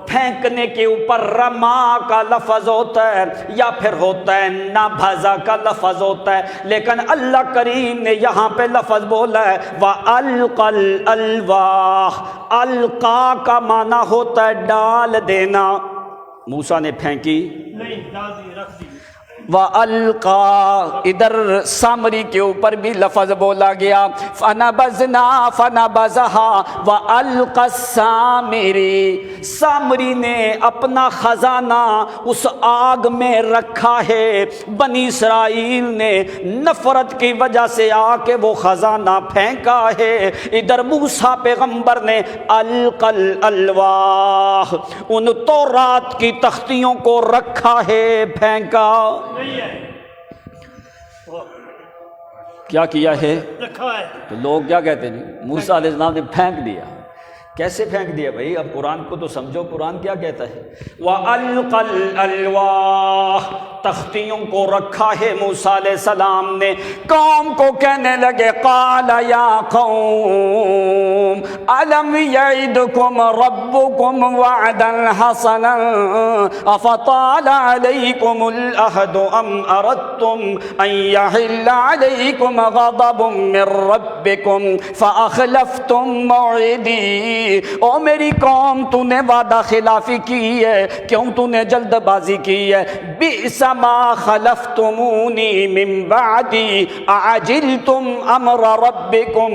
پھینکنے کے اوپر رما کا لفظ ہوتا ہے یا پھر ہوتا ہے نبھذا کا لفظ ہوتا ہے، لیکن اللہ کریم نے یہاں پہ لفظ بولا ہے وَأَلْقَى الْأَلْوَاحَ. القا کا معنی ہوتا ہے ڈال دینا. موسیٰ نے پھینکی نہیں، ڈال دی، رکھ دی. وَأَلْقَى ادھر سامری کے اوپر بھی لفظ بولا گیا فَنَبَذْنَا فَنَبَذَهَا وَأَلْقَى السَّامِرِي. سامری نے اپنا خزانہ اس آگ میں رکھا ہے. بنی اسرائیل نے نفرت کی وجہ سے آ کے وہ خزانہ پھینکا ہے. ادھر موسیٰ پیغمبر نے القى الالواح ان تورات کی تختیوں کو رکھا ہے، پھینکا. کیا کیا ہے؟ رکھا ہے. تو لوگ کیا کہتے ہیں؟ موسیٰ علیہ السلام نے پھینک دیا. کیسے پھینک دیا بھائی؟ اب قرآن کو تو سمجھو، قرآن کیا کہتا ہے؟ وَأَلْقَى الْأَلْوَاحَ. تختیوں کو رکھا ہے موسیٰ علیہ السلام نے. قوم کو کہنے لگے قَالَ يَا قَوْمِ أَلَمْ يَعِدْكُمْ رَبُّكُمْ وَعْدًا حَسَنًا أَفَطَالَ عَلَيْكُمُ الْعَهْدُ أَمْ أَرَدتُّمْ أَنْ يَحِلَّ عَلَيْكُمْ غَضَبٌ مِّن رَّبِّكُمْ فَأَخْلَفْتُمْ مَوْعِدِي. او میری قوم، تو نے وعدہ خلافی کی ہے، کیوں تو نے جلد بازی کی ہے؟ بئس ما خلفتمونی من بعدی اعجلتم امر ربکم.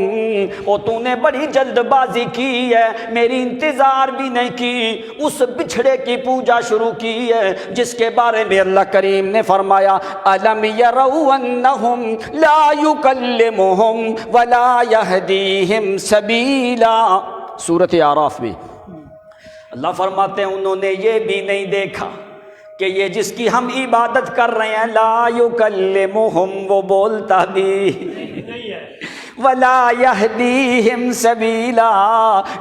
او تو نے بڑی جلد بازی کی ہے، میری انتظار بھی نہیں کی، اس بچھڑے کی پوجا شروع کی ہے جس کے بارے میں اللہ کریم نے فرمایا الم یروا انہم لا یکلمہم ولا یہدیہم سبیلا. سورۃ اعراف بھی اللہ فرماتے ہیں انہوں نے یہ بھی نہیں دیکھا کہ یہ جس کی ہم عبادت کر رہے ہیں لا یکلمہم، وہ بولتا بھی نہیں ہے، ولا یہدیہم سبیلا،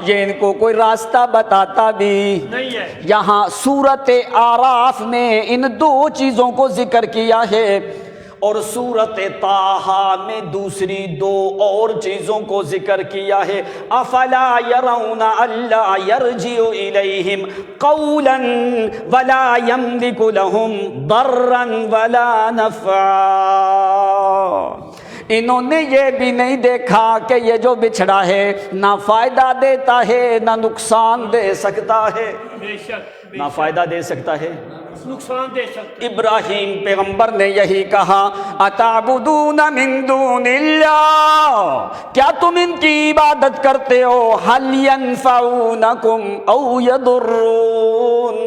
یہ ان کو کوئی راستہ بتاتا بھی نہیں ہے. یہاں سورۃ اعراف میں ان دو چیزوں کو ذکر کیا ہے، اور سورۃ طٰہٰ میں دوسری دو اور چیزوں کو ذکر کیا ہے. افلا یرون الا یرجع الیہم قولا ولا یملک لہم ضرا ولا نفعا. انہوں نے یہ بھی نہیں دیکھا کہ یہ جو بچھڑا ہے نہ فائدہ دیتا ہے نہ نقصان دے سکتا ہے. بے شک، نہ فائدہ دے سکتا ہے، نقصان دے سکتے. ابراہیم پیغمبر نے یہی کہا اتعبدون من دون اللہ، کیا تم ان کی عبادت کرتے ہو؟ هل ينفعونکم او یضرون،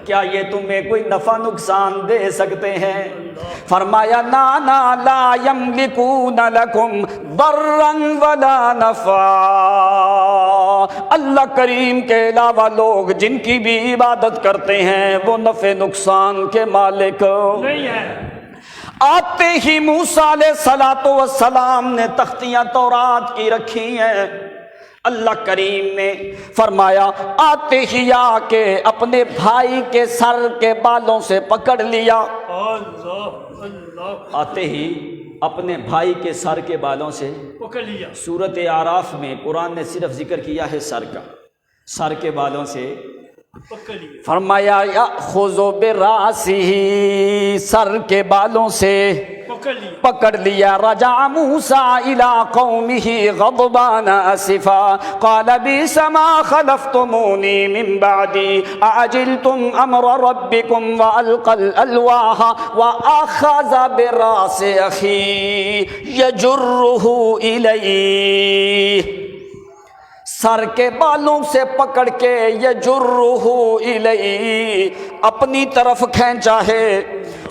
کیا یہ تمہیں کوئی نفع نقصان دے سکتے ہیں؟ فرمایا نا لا یملکون لکم ضرا ولا نفعا. اللہ کریم کے علاوہ لوگ جن کی بھی عبادت کرتے ہیں وہ نفع نقصان کے مالک نہیں ہے. آتے ہی موسیٰ علیہ السلام نے تختیاں تورات کی رکھی ہیں. اللہ کریم نے فرمایا آتے ہی آ کے اپنے بھائی کے سر کے بالوں سے پکڑ لیا. اللہ اللہ، آتے ہی اپنے بھائی کے سر کے بالوں سے پکڑ لیا. سورۃ اعراف میں قرآن نے صرف ذکر کیا ہے سر کا، سر کے بالوں سے پکڑ لیا. فرمایا یأخذ براسہ، سر کے بالوں سے پکڑ لیا. رجع موسیٰ الی قومہ غضبان اسفا قال بئس ما خلفتمونی من بعدی اعجلتم امر ربکم والقى الالواح واخذ براس اخی یجرہ الیہ. سر کے بالوں سے پکڑ کے یجرہ الی، اپنی طرف کھینچا ہے۔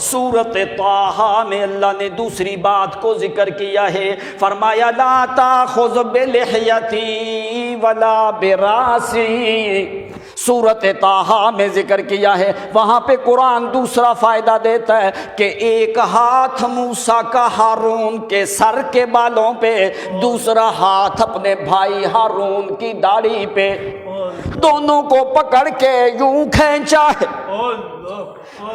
سورۃ طٰہٰ میں اللہ نے دوسری بات کو ذکر کیا ہے، فرمایا لا تاخذ بلحیتی ولا براسی۔ سورۃ طٰہٰ میں ذکر کیا ہے، وہاں پہ قرآن دوسرا فائدہ دیتا ہے کہ ایک ہاتھ موسیٰ کا ہارون کے سر کے بالوں پہ، دوسرا ہاتھ اپنے بھائی ہارون کی داڑھی پہ، دونوں کو پکڑ کے یوں کھینچا ہے،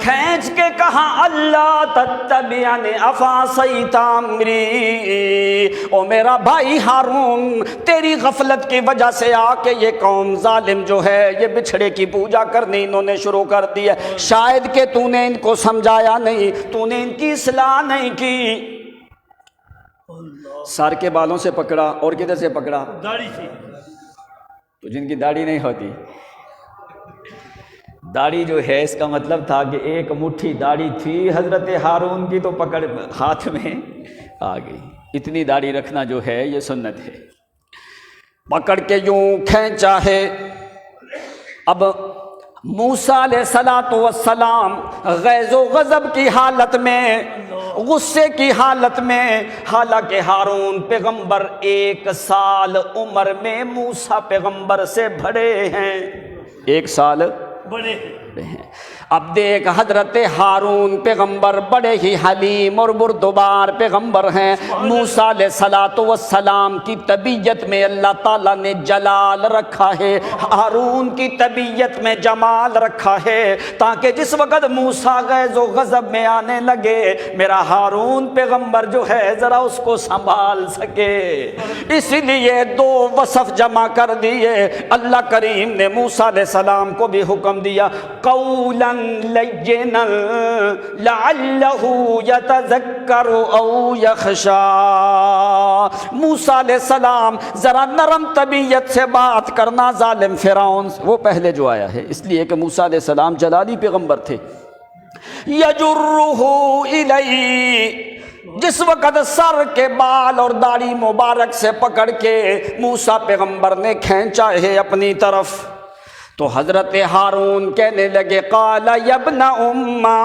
کھینچ کے کہا اللہ تتبعنی افعصیت امری، او میرا بھائی ہارون تیری غفلت کی وجہ سے آ کے یہ قوم ظالم جو ہے یہ بچھڑے کی پوجا کرنی انہوں نے شروع کر دی ہے، شاید کہ تو نے ان کو سمجھایا نہیں، تو نے ان کی اصلاح نہیں کی۔ سر کے بالوں سے پکڑا اور کدھر سے پکڑا؟ داڑھی سے۔ تو جن کی داڑھی نہیں ہوتی، داڑھی جو ہے اس کا مطلب تھا کہ ایک مٹھی داڑھی تھی حضرت ہارون کی تو پکڑ ہاتھ میں آ گئی، اتنی داڑھی رکھنا جو ہے یہ سنت ہے۔ پکڑ کے یوں کھینچا ہے۔ اب موسیٰ علیہ السلام غیظ و غضب کی حالت میں، غصے کی حالت میں، حالانکہ ہارون پیغمبر 1 سال عمر میں موسیٰ پیغمبر سے بڑے ہیں، 1 سال بڑے ہیں۔ اب دیکھ حضرت ہارون پیغمبر بڑے ہی حلیم اور بردبار پیغمبر ہیں۔ موسیٰ علیہ السلام کی طبیعت میں اللہ تعالیٰ نے جلال رکھا ہے، ہارون کی طبیعت میں جمال رکھا ہے، تاکہ جس وقت موسیٰ غیظ و غضب میں آنے لگے میرا ہارون پیغمبر جو ہے ذرا اس کو سنبھال سکے۔ اس لیے 2 وصف جمع کر دیے۔ اللہ کریم نے موسیٰ علیہ السلام کو بھی حکم دیا قولا لینا لعلہ یتذکر او یخشی۔ موسیٰ علیہ السلام ذرا نرم طبیعت سے بات کرنا، ظالم فرعون وہ پہلے جو آیا ہے، اس لیے کہ موسیٰ علیہ السلام جلالی پیغمبر تھے۔ یجرہ الی، جس وقت سر کے بال اور داڑھی مبارک سے پکڑ کے موسیٰ پیغمبر نے کھینچا ہے اپنی طرف، تو حضرت ہارون کہنے لگے قال یا ابن امّا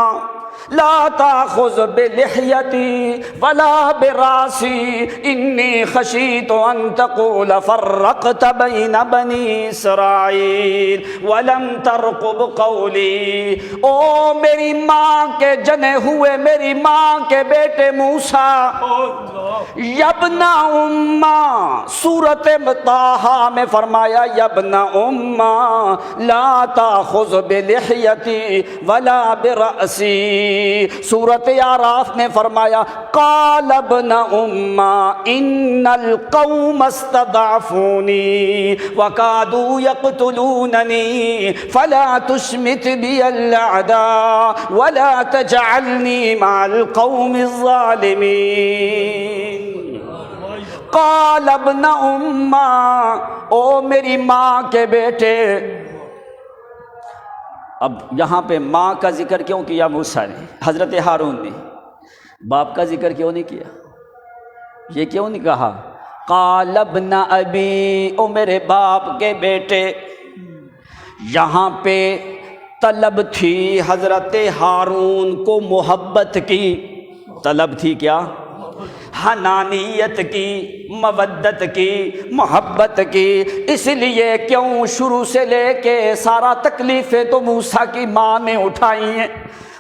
لا تاخذ بلحیتی ولا براسی انی خشیت ان تقول فرقت بین بنی اسرائیل ولم ترقب قولی۔ او میری ماں کے جنے ہوئے، میری ماں کے بیٹے موسیٰ، یبن امّا، سورۃ طٰہٰ میں فرمایا یبن امّا لا تاخذ بلحیتی ولا برأسی۔ سورۃ اعراف میں فرمایا قال ابن امّا ان القوم استضعفونی وکادوا یقتلوننی فلا تشمت بی الاعداء ولا تجعلنی مع القوم الظالمین۔ قال ابن امّا، او میری ماں کے بیٹے۔ اب یہاں پہ ماں کا ذکر کیوں کیا موسیٰ نے، حضرت ہارون نے؟ باپ کا ذکر کیوں نہیں کیا؟ یہ کیوں نہیں کہا قال ابن ابی، او میرے باپ کے بیٹے؟ یہاں پہ طلب تھی حضرت ہارون کو محبت کی، طلب تھی کیا؟ حنانیت کی، مودت کی، محبت کی۔ اس لیے کیوں شروع سے لے کے سارا تکلیفیں تو موسیٰ کی ماں نے اٹھائی ہیں۔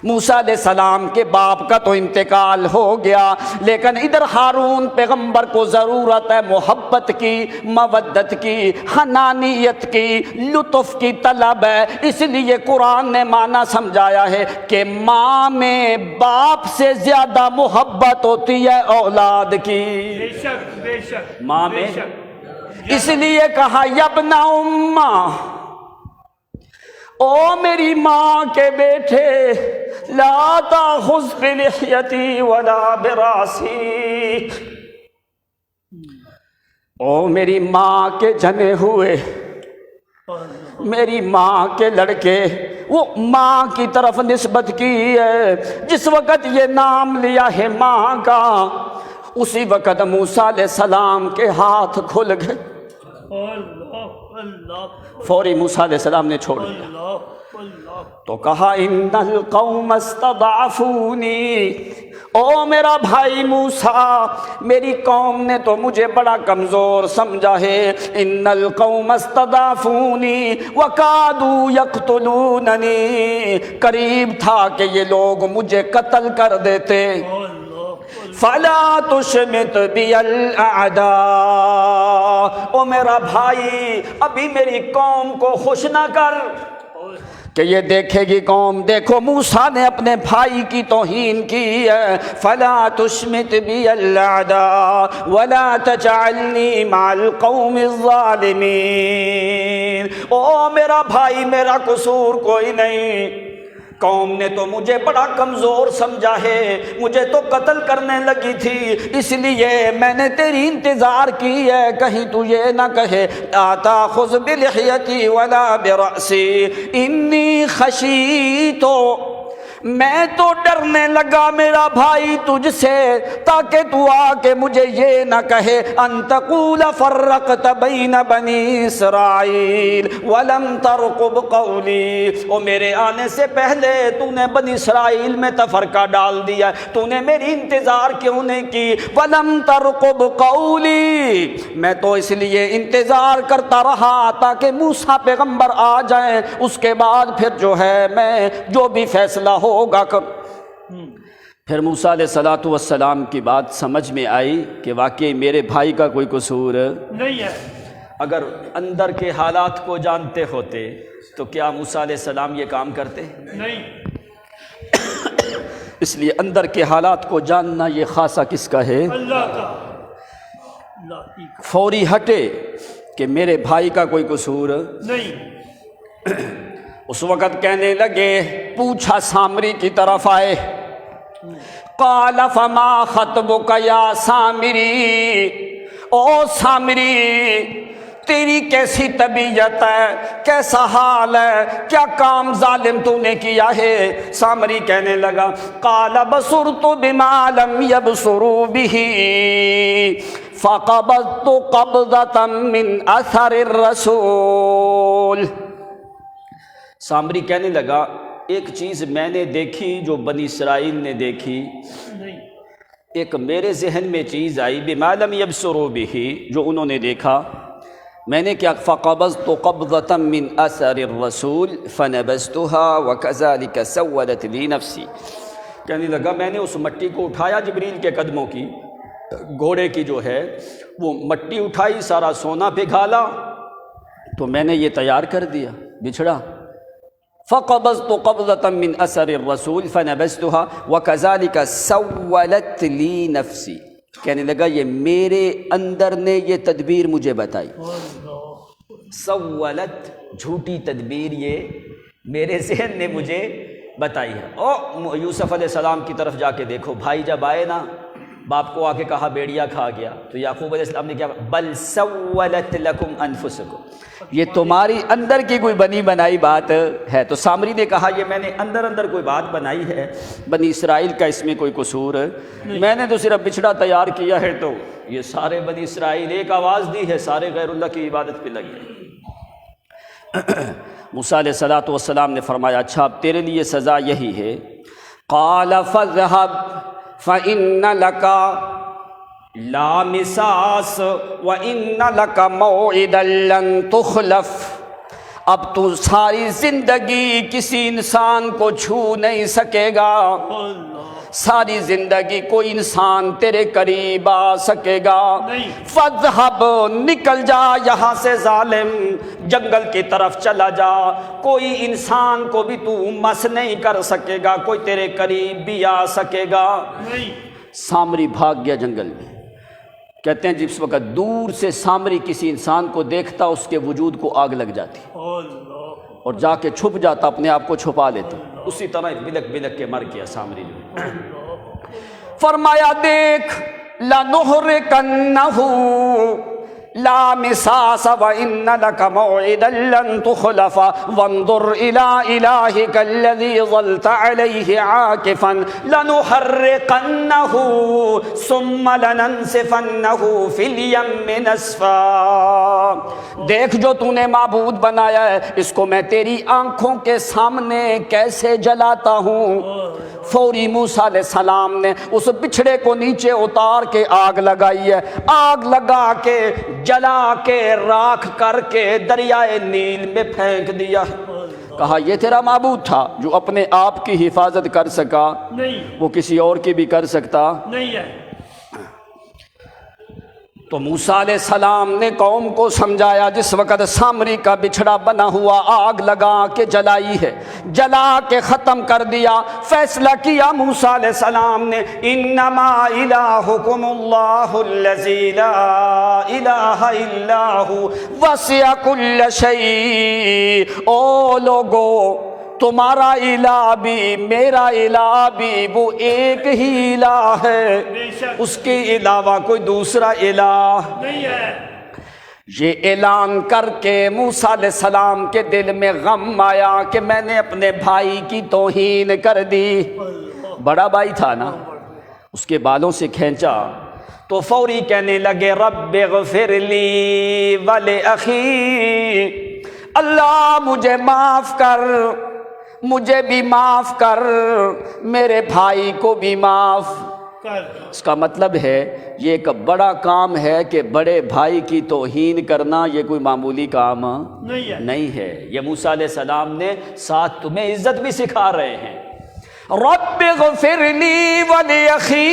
موسیٰ علیہ السلام کے باپ کا تو انتقال ہو گیا، لیکن ادھر ہارون پیغمبر کو ضرورت ہے محبت کی، مودت کی، حنانیت کی، لطف کی طلب ہے۔ اس لیے قرآن نے معنی سمجھایا ہے کہ ماں میں باپ سے زیادہ محبت ہوتی ہے اولاد کی، بے شک بے شک ماں میں۔ بے شک۔ اس لیے کہا یبن امّا، او میری ماں کے بیٹے، لا تاخذ بلحیتی ولا براسی، او میری ماں کے جنے ہوئے، میری ماں کے لڑکے۔ وہ ماں کی طرف نسبت کی ہے، جس وقت یہ نام لیا ہے ماں کا، اسی وقت موسیٰ علیہ السلام کے ہاتھ کھل گئے۔ اللہ اللہ فوری موسیٰ علیہ السلام نے چھوڑ دیا اللہ اللہ تو کہا ان القوم استضعفونی، او میرا بھائی موسیٰ، میری قوم نے تو مجھے بڑا کمزور سمجھا ہے. ان القوم استضعفونی وکادوا یقتلوننی، قریب تھا کہ یہ لوگ مجھے قتل کر دیتے. فلا تشمت بی الاعداء، او میرا بھائی ابھی میری قوم کو خوش نہ کر کہ یہ دیکھے گی قوم، دیکھو موسیٰ نے اپنے بھائی کی توہین کی ہے. فلا تشمت بی الاعداء ولا تجعلنی مع القوم الظالمین. او میرا بھائی میرا قصور کوئی نہیں، قوم نے تو مجھے بڑا کمزور سمجھا ہے، مجھے تو قتل کرنے لگی تھی، اس لیے میں نے تیری انتظار کی ہے کہیں تو یہ نہ کہے آتا خذ بلحیتی ولا برأسی انی خشیت، میں تو ڈرنے لگا میرا بھائی تجھ سے تاکہ تو آ کے مجھے یہ نہ کہے ان تقول فرقت بین بنی اسرائیل ولم ترقب قولی، او میرے آنے سے پہلے تو نے بنی اسرائیل میں تفرقہ ڈال دیا، تو نے میری انتظار کیوں نہیں کی؟ ولم ترقب قولی، میں تو اس لیے انتظار کرتا رہا تاکہ موسیٰ پیغمبر آ جائیں، اس کے بعد پھر جو ہے میں جو بھی فیصلہ ہوگا کر. پھر موسیٰ علیہ السلام کی بات سمجھ میں آئی کہ واقعی میرے بھائی کا کوئی قصور نہیں ہے. اگر اندر کے حالات کو جانتے ہوتے تو کیا موسیٰ علیہ السلام یہ کام کرتے؟ نہیں. اس لیے اندر کے حالات کو جاننا یہ خاصہ کس کا ہے؟ اللہ کا. اللہ کی. فوری ہٹے کہ میرے بھائی کا کوئی قصور نہیں. اس وقت کہنے لگے، پوچھا سامری کی طرف آئے، قال فما خطبک یا سامری، او سامری تیری کیسی طبیعت ہے، کیسا حال ہے، کیا کام ظالم تو نے کیا ہے؟ سامری کہنے لگا قال بصرت بما لم يبصروا به فقبضت قبضة من اثر الرسول. سامری کہنے لگا ایک چیز میں نے دیکھی جو بنی اسرائیل نے دیکھی، نہیں. ایک میرے ذہن میں چیز آئی بما لم يبصروا به، جو انہوں نے دیکھا. میں نے کیا فقبضت قبضة من اثر الرسول فنبذتها وكذلك سولت لي نفسی. کہنے لگا میں نے اس مٹی کو اٹھایا جبریل کے قدموں کی، گھوڑے کی جو ہے وہ مٹی اٹھائی، سارا سونا پگھالا تو میں نے یہ تیار کر دیا بچھڑا. فقبضت قبضة من اثر الرسول فنبذتها وكذلك سولت لي نفسی. کہنے لگا یہ میرے اندر نے یہ تدبیر مجھے بتائی. سولت جھوٹی تدبیر یہ میرے ذہن نے مجھے بتائی ہے. او یوسف علیہ السلام کی طرف جا کے دیکھو، بھائی جب آئے نا باپ کو آ کے کہا بیڑیا کھا گیا، تو یعقوب علیہ السلام نے کیا بل سولت لکم انفسکم، یہ تمہاری اندر کی کوئی بنی بنائی بات ہے. تو سامری نے کہا یہ میں نے اندر کوئی بات بنائی ہے، بنی اسرائیل کا اس میں کوئی قصور میں نے تو صرف بچھڑا تیار کیا ہے. تو یہ سارے بنی اسرائیل ایک آواز دی ہے، سارے غیر اللہ کی عبادت پہ لگے. موسیٰ علیہ السلام نے فرمایا اچھا اب تیرے لیے سزا یہی ہے. قال فاذهب فإن لك لا مساس وإن لك موعدا لن تخلف. اب تو ساری زندگی کسی انسان کو چھو نہیں سکے گا، ساری زندگی کوئی انسان تیرے قریب آ سکے گا. فاذهب نکل جا یہاں سے ظالم، جنگل کی طرف چلا جا، کوئی انسان کو بھی تو مس نہیں کر سکے گا، کوئی تیرے قریب بھی آ سکے گا. سامری بھاگ گیا جنگل میں. کہتے ہیں جس وقت دور سے سامری کسی انسان کو دیکھتا اس کے وجود کو آگ لگ جاتی اور جا کے چھپ جاتا، اپنے آپ کو چھپا لیتا. اسی طرح بلک بلک کے مر گیا سامری جو. فرمایا دیکھ لَنُحْرِقَنَّهُ، لا مساس وإن لك موعدا لن تخلف وانظر إلى إلهك الذي ظلت عليه عاكفا لنحرقنه ثم لننسفنه في اليم نسفا. دیکھ جو تو نے معبود بنایا ہے اس کو میں تیری آنکھوں کے سامنے کیسے جلاتا ہوں. فوری موسیٰ علیہ السلام نے اس بچھڑے کو نیچے اتار کے آگ لگائی ہے. آگ لگا کے جلا کے راکھ کر کے دریائے نیل میں پھینک دیا. کہا یہ تیرا معبود تھا جو اپنے آپ کی حفاظت کر سکا نہیں وہ کسی اور کی بھی کر سکتا نہیں ہے. تو موسیٰ علیہ السلام نے قوم کو سمجھایا. جس وقت سامری کا بچھڑا بنا ہوا آگ لگا کے جلائی ہے, جلا کے ختم کر دیا. فیصلہ کیا موسیٰ علیہ السلام نے انما الہکم اللہ الذی لا الہ الا ہو وسع کل شیء. او لوگو تمہارا الہ بھی میرا الہ بھی وہ ایک ہی الہ ہے, بے شک اس کے علاوہ کوئی دوسرا الہ نہیں ہے. یہ اعلان کر کے موسیٰ علیہ السلام کے دل میں غم آیا کہ میں نے اپنے بھائی کی توہین کر دی. بڑا بھائی تھا نا, اس کے بالوں سے کھینچا تو فوری کہنے لگے رب اغفر لی ولاخی, اللہ مجھے معاف کر, مجھے بھی معاف کر, میرے بھائی کو بھی معاف کر. اس کا مطلب ہے یہ ایک بڑا کام ہے کہ بڑے بھائی کی توہین کرنا یہ کوئی معمولی کام نہیں ہے. یہ موسیٰ علیہ السلام نے ساتھ تمہیں عزت بھی سکھا رہے ہیں. رب اغفر لی ولاخی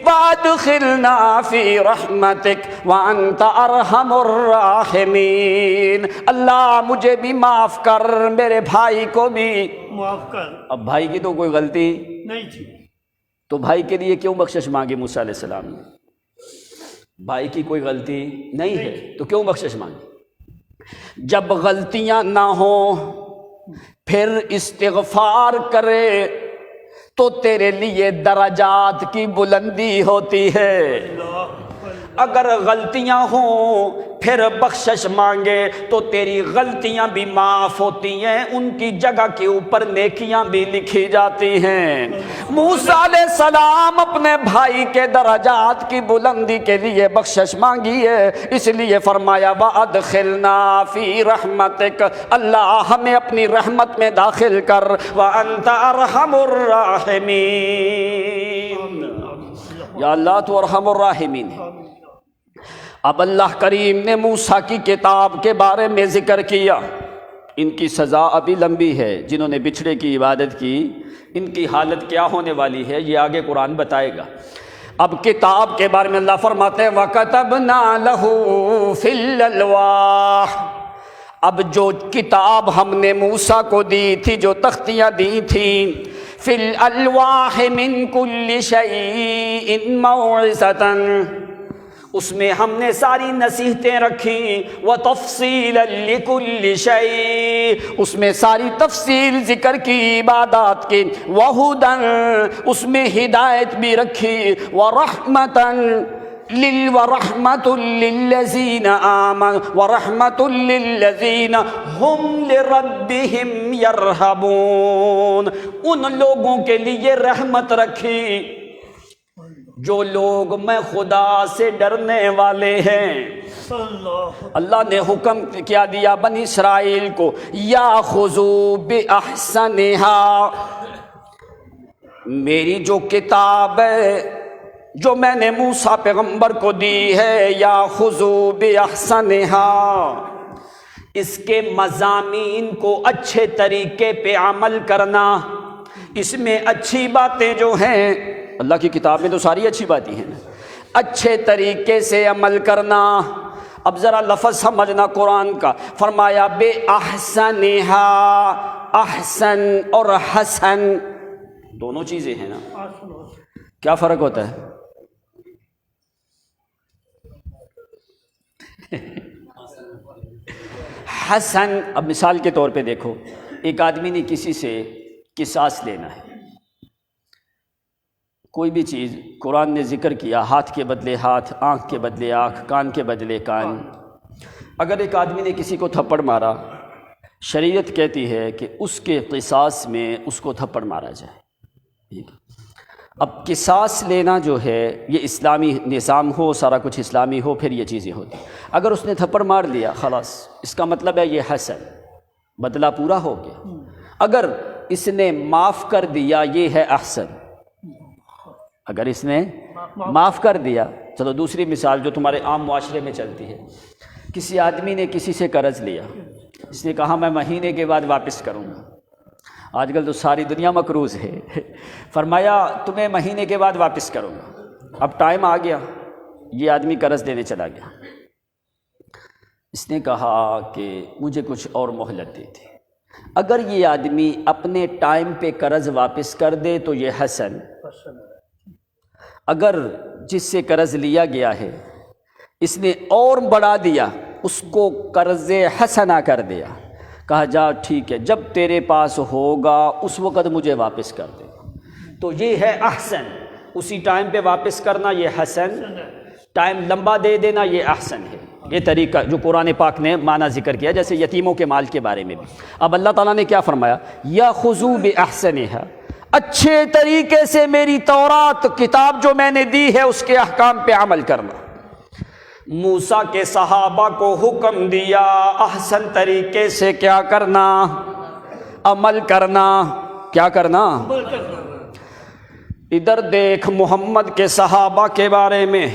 وادخلنا فی رحمتک وانت ارحم الراحمین. اللہ مجھے بھی معاف کر, میرے بھائی کو بھی معاف کر. اب بھائی کی تو کوئی غلطی نہیں تھی. تو بھائی کے لیے کیوں بخشش مانگی موسیٰ علیہ السلام نے؟ بھائی کی کوئی غلطی نہیں ہے تو کیوں بخشش مانگی؟ جب غلطیاں نہ ہوں پھر استغفار کرے تو تیرے لیے درجات کی بلندی ہوتی ہے. اگر غلطیاں ہوں پھر بخشش مانگے تو تیری غلطیاں بھی معاف ہوتی ہیں, ان کی جگہ کے اوپر نیکیاں بھی لکھی جاتی ہیں. موسیٰ علیہ السلام اپنے بھائی کے درجات کی بلندی کے لیے بخشش مانگی ہے, اس لیے فرمایا وَأَدْخِلْنَا فِي رَحْمَتِكَ, اللہ ہمیں اپنی رحمت میں داخل کر, وَأَنْتَ أَرْحَمُ الراحمین, یا اللہ تو ارحم الراحمین ہے. اب اللہ کریم نے موسیٰ کی کتاب کے بارے میں ذکر کیا. ان کی سزا ابھی لمبی ہے, جنہوں نے بچھڑے کی عبادت کی ان کی حالت کیا ہونے والی ہے یہ آگے قرآن بتائے گا. اب کتاب کے بارے میں اللہ فرماتے ہیں وَكَتَبْنَا لَهُ فِي الْأَلْوَاحِ. اب جو کتاب ہم نے موسیٰ کو دی تھی, جو تختیاں دی تھیں, فِي الْأَلْوَاحِ مِن كُلِّ شَيْءٍ مَوْعِظَةً, اس میں ہم نے ساری نصیحتیں رکھی. وَتَفْصِيلًا لِكُلِّ شَيْءٍ, اس میں ساری تفصیل ذکر کی عبادات کی. وَهُدًى, اس میں ہدایت بھی رکھی. وَرَحْمَةً وَرَحْمَةٌ لِّلَّذِينَ آمَنُوا وَرَحْمَةٌ لِّلَّذِينَ هُمْ لِرَبِّهِمْ يَرْهَبُونَ, ان لوگوں کے لیے رحمت رکھی جو لوگ میں خدا سے ڈرنے والے ہیں. اللہ نے حکم کیا دیا بنی اسرائیل کو یاخذوا بِأَحْسَنِهَا, میری جو کتاب ہے جو میں نے موسیٰ پیغمبر کو دی ہے, یاخذوا بِأَحْسَنِهَا, اس کے مضامین کو اچھے طریقے پہ عمل کرنا. اس میں اچھی باتیں جو ہیں, اللہ کی کتاب میں تو ساری اچھی باتیں ہیں, اچھے طریقے سے عمل کرنا. اب ذرا لفظ سمجھنا قرآن کا. فرمایا بے احسنہا, احسن اور حسن دونوں چیزیں ہیں نا, کیا فرق ہوتا ہے؟ حسن, اب مثال کے طور پہ دیکھو, ایک آدمی نے کسی سے قصاص لینا ہے, کوئی بھی چیز قرآن نے ذکر کیا، ہاتھ کے بدلے ہاتھ، آنکھ کے بدلے آنکھ، کان کے بدلے کان۔ اگر ایک آدمی نے کسی کو تھپڑ مارا، شریعت کہتی ہے کہ اس کے قصاص میں اس کو تھپڑ مارا جائے، ٹھیک ہے۔ اب قصاص لینا جو ہے یہ اسلامی نظام ہو، سارا کچھ اسلامی ہو، پھر یہ چیزیں ہوتی۔ اگر اس نے تھپڑ مار دیا خلاص، اس کا مطلب ہے یہ حسن، بدلہ پورا ہو گیا۔ اگر اس نے معاف کر دیا یہ ہے احسن، اگر اس نے معاف کر دیا۔ چلو دوسری مثال جو تمہارے عام معاشرے میں چلتی ہے، کسی آدمی نے کسی سے قرض لیا، اس نے کہا میں مہینے کے بعد واپس کروں گا۔ آج کل تو ساری دنیا مقروض ہے، فرمایا تمہیں مہینے کے بعد واپس کروں گا۔ اب ٹائم آ گیا، یہ آدمی قرض دینے چلا گیا، اس نے کہا کہ مجھے کچھ اور مہلت دے دے۔ اگر یہ آدمی اپنے ٹائم پہ قرض واپس کر دے تو یہ حسن، اگر جس سے قرض لیا گیا ہے اس نے اور بڑھا دیا، اس کو قرض حسنہ کر دیا، کہا جا ٹھیک ہے جب تیرے پاس ہوگا اس وقت مجھے واپس کر دے، تو یہ ہے احسن۔ اسی ٹائم پہ واپس کرنا یہ حسن، ٹائم لمبا دے دینا یہ احسن ہے۔ یہ طریقہ جو قرآن پاک نے معنی ذکر کیا، جیسے یتیموں کے مال کے بارے میں بھی۔ اب اللہ تعالیٰ نے کیا فرمایا؟ یاخذوا باحسنھا، اچھے طریقے سے میری تورات کتاب جو میں نے دی ہے اس کے احکام پہ عمل کرنا۔ موسیٰ کے صحابہ کو حکم دیا احسن طریقے سے کیا کرنا؟ عمل کرنا۔ کیا کرنا؟ ادھر دیکھ محمد کے صحابہ کے بارے میں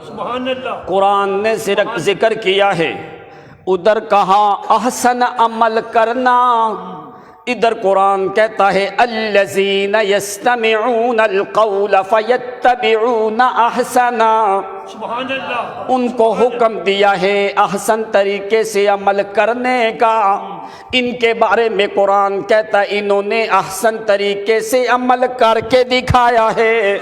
سبحان اللہ، قرآن نے ذکر کیا ہے، ادھر کہا احسن عمل کرنا، ادھر قرآن کہتا ہے الذین یستمعون القول فیتبعون احسنا۔ سبحان اللہ، ان کو حکم دیا ہے احسن طریقے سے عمل کرنے کا۔ ان کے بارے میں قرآن کہتا ہے انہوں نے احسن طریقے سے عمل کر کے دکھایا ہے۔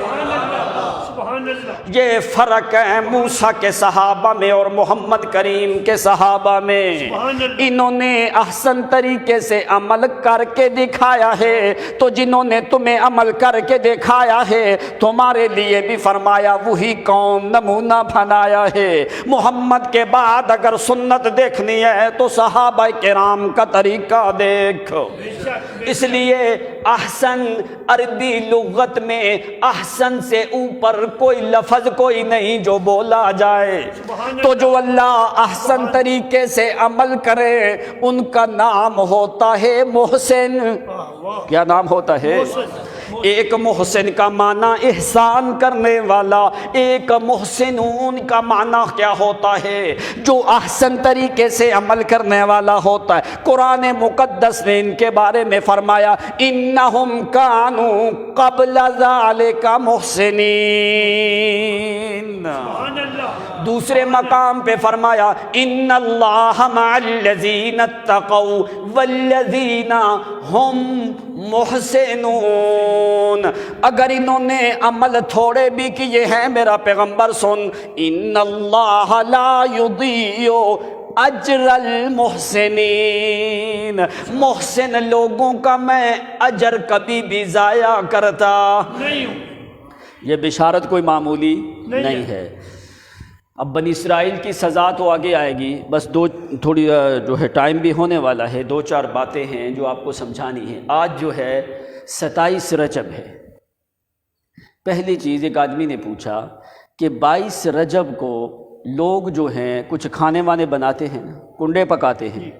سبحان اللہ، یہ فرق ہے موسیٰ کے صحابہ میں اور محمد کریم کے صحابہ میں۔ انہوں نے احسن طریقے سے عمل کر کے دکھایا ہے، تو جنہوں نے تمہیں عمل کر کے دکھایا ہے تمہارے لیے بھی فرمایا وہی قوم نمونہ بنایا ہے۔ محمد کے بعد اگر سنت دیکھنی ہے تو صحابہ کرام کا طریقہ دیکھو۔ اس لیے احسن عربی لغت میں احسن سے اوپر کوئی لفظ کوئی نہیں جو بولا جائے، تو جو اللہ احسن طریقے سے عمل کرے ان کا نام ہوتا ہے محسن۔ کیا نام ہوتا ہے؟ ایک محسن کا معنی احسان کرنے والا، ایک محسنون کا معنی کیا ہوتا ہے؟ جو احسن طریقے سے عمل کرنے والا ہوتا ہے۔ قرآن مقدس نے ان کے بارے میں فرمایا انہم کانوا قبل ذالک محسنین۔ دوسرے مقام پہ فرمایا ان اللہ مع الذین اتقوا والذین ہم محسنون۔ اگر انہوں نے عمل تھوڑے بھی کیے ہیں میرا پیغمبر سن، ان اللہ لا یضیع اجر المحسنین، محسن لوگوں کا میں اجر کبھی بھی ضائع کرتا نہیں ہوں۔ یہ بشارت کوئی معمولی نہیں ہے۔ اب بنی اسرائیل کی سزا تو آگے آئے گی، بس تھوڑی جو ہے ٹائم بھی ہونے والا ہے، 2-4 باتیں ہیں جو آپ کو سمجھانی ہیں۔ آج جو ہے 27 رجب ہے۔ پہلی چیز ایک آدمی نے پوچھا کہ 22 رجب کو لوگ جو ہیں کچھ کھانے وانے بناتے ہیں، کنڈے پکاتے ہیں،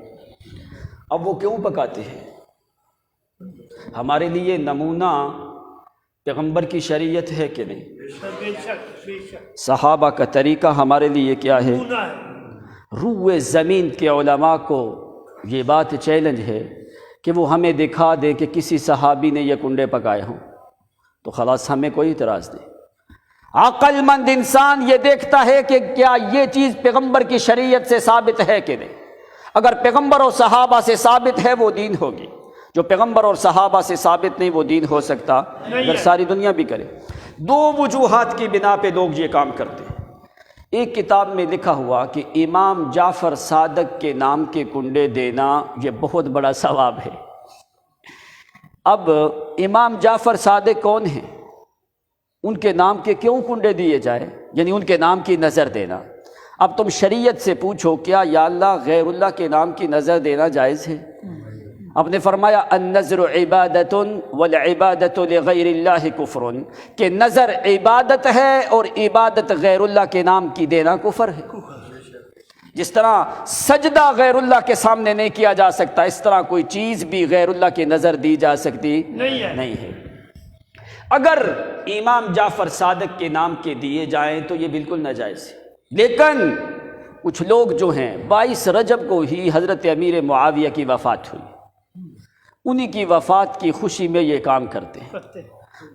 اب وہ کیوں پکاتے ہیں؟ ہمارے لیے نمونہ پیغمبر کی شریعت ہے کہ نہیں؟ بے شک بے شک، صحابہ کا طریقہ ہمارے لیے کیا ہے؟ ہونا ہے۔ روئے زمین کے علماء کو یہ بات چیلنج ہے کہ وہ ہمیں دکھا دے کہ کسی صحابی نے یہ کنڈے پکائے ہوں، تو خلاص ہمیں کوئی اعتراض نہیں۔ عقل مند انسان یہ دیکھتا ہے کہ کیا یہ چیز پیغمبر کی شریعت سے ثابت ہے کہ نہیں۔ اگر پیغمبر اور صحابہ سے ثابت ہے وہ دین ہوگی، جو پیغمبر اور صحابہ سے ثابت نہیں وہ دین ہو سکتا اگر ساری دنیا بھی کرے۔ 2 وجوہات کی بنا پہ لوگ یہ کام کرتے ہیں۔ ایک کتاب میں لکھا ہوا کہ امام جعفر صادق کے نام کے کنڈے دینا یہ بہت بڑا ثواب ہے۔ اب امام جعفر صادق کون ہیں؟ ان کے نام کے کیوں کنڈے دیے جائیں؟ یعنی ان کے نام کی نظر دینا۔ اب تم شریعت سے پوچھو کیا یا اللہ غیر اللہ کے نام کی نظر دینا جائز ہے؟ آپ نے فرمایا النظر عبادت والعبادت لغیر اللہ کفر، کہ نظر عبادت ہے اور عبادت غیر اللہ کے نام کی دینا کفر ہے۔ جس طرح سجدہ غیر اللہ کے سامنے نہیں کیا جا سکتا، اس طرح کوئی چیز بھی غیر اللہ کی نظر دی جا سکتی نہیں ہے۔ اگر امام جعفر صادق کے نام کے دیے جائیں تو یہ بالکل ناجائز ہے، لیکن کچھ لوگ جو ہیں 22 رجب کو ہی حضرت امیر معاویہ کی وفات ہوئی، انہی کی وفات کی خوشی میں یہ کام کرتے ہیں۔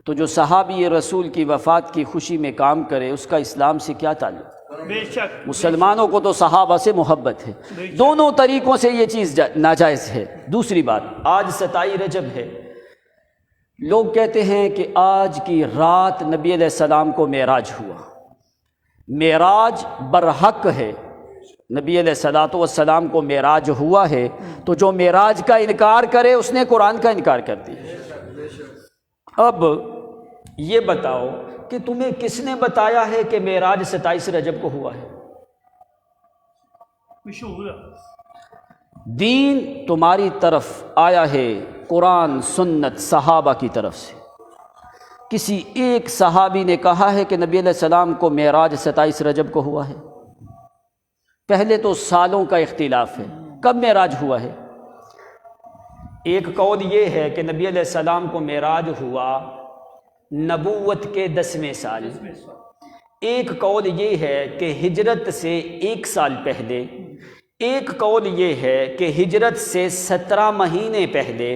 تو جو صحابی رسول کی وفات کی خوشی میں کام کرے اس کا اسلام سے کیا تعلق؟ بے شک مسلمانوں کو تو صحابہ سے محبت ہے، دونوں طریقوں سے یہ چیز ناجائز ہے۔ دوسری بات، آج 27 رجب ہے، لوگ کہتے ہیں کہ آج کی رات نبی علیہ السلام کو معراج ہوا۔ معراج برحق ہے، نبی علیہ السلام کو معراج ہوا ہے، تو جو معراج کا انکار کرے اس نے قرآن کا انکار کر دیا۔ اب یہ بتاؤ کہ تمہیں کس نے بتایا ہے کہ معراج 27 رجب کو ہوا ہے؟ مشہور دین تمہاری طرف آیا ہے قرآن سنت صحابہ کی طرف سے۔ کسی ایک صحابی نے کہا ہے کہ نبی علیہ السلام کو معراج 27 رجب کو ہوا ہے؟ پہلے تو سالوں کا اختلاف ہے، کب معراج ہوا ہے؟ ایک قول یہ ہے کہ نبی علیہ السلام کو معراج ہوا نبوت کے 10ویں سال، ایک قول یہ ہے کہ ہجرت سے 1 سال پہلے، ایک قول یہ ہے کہ ہجرت سے 17 مہینے پہلے،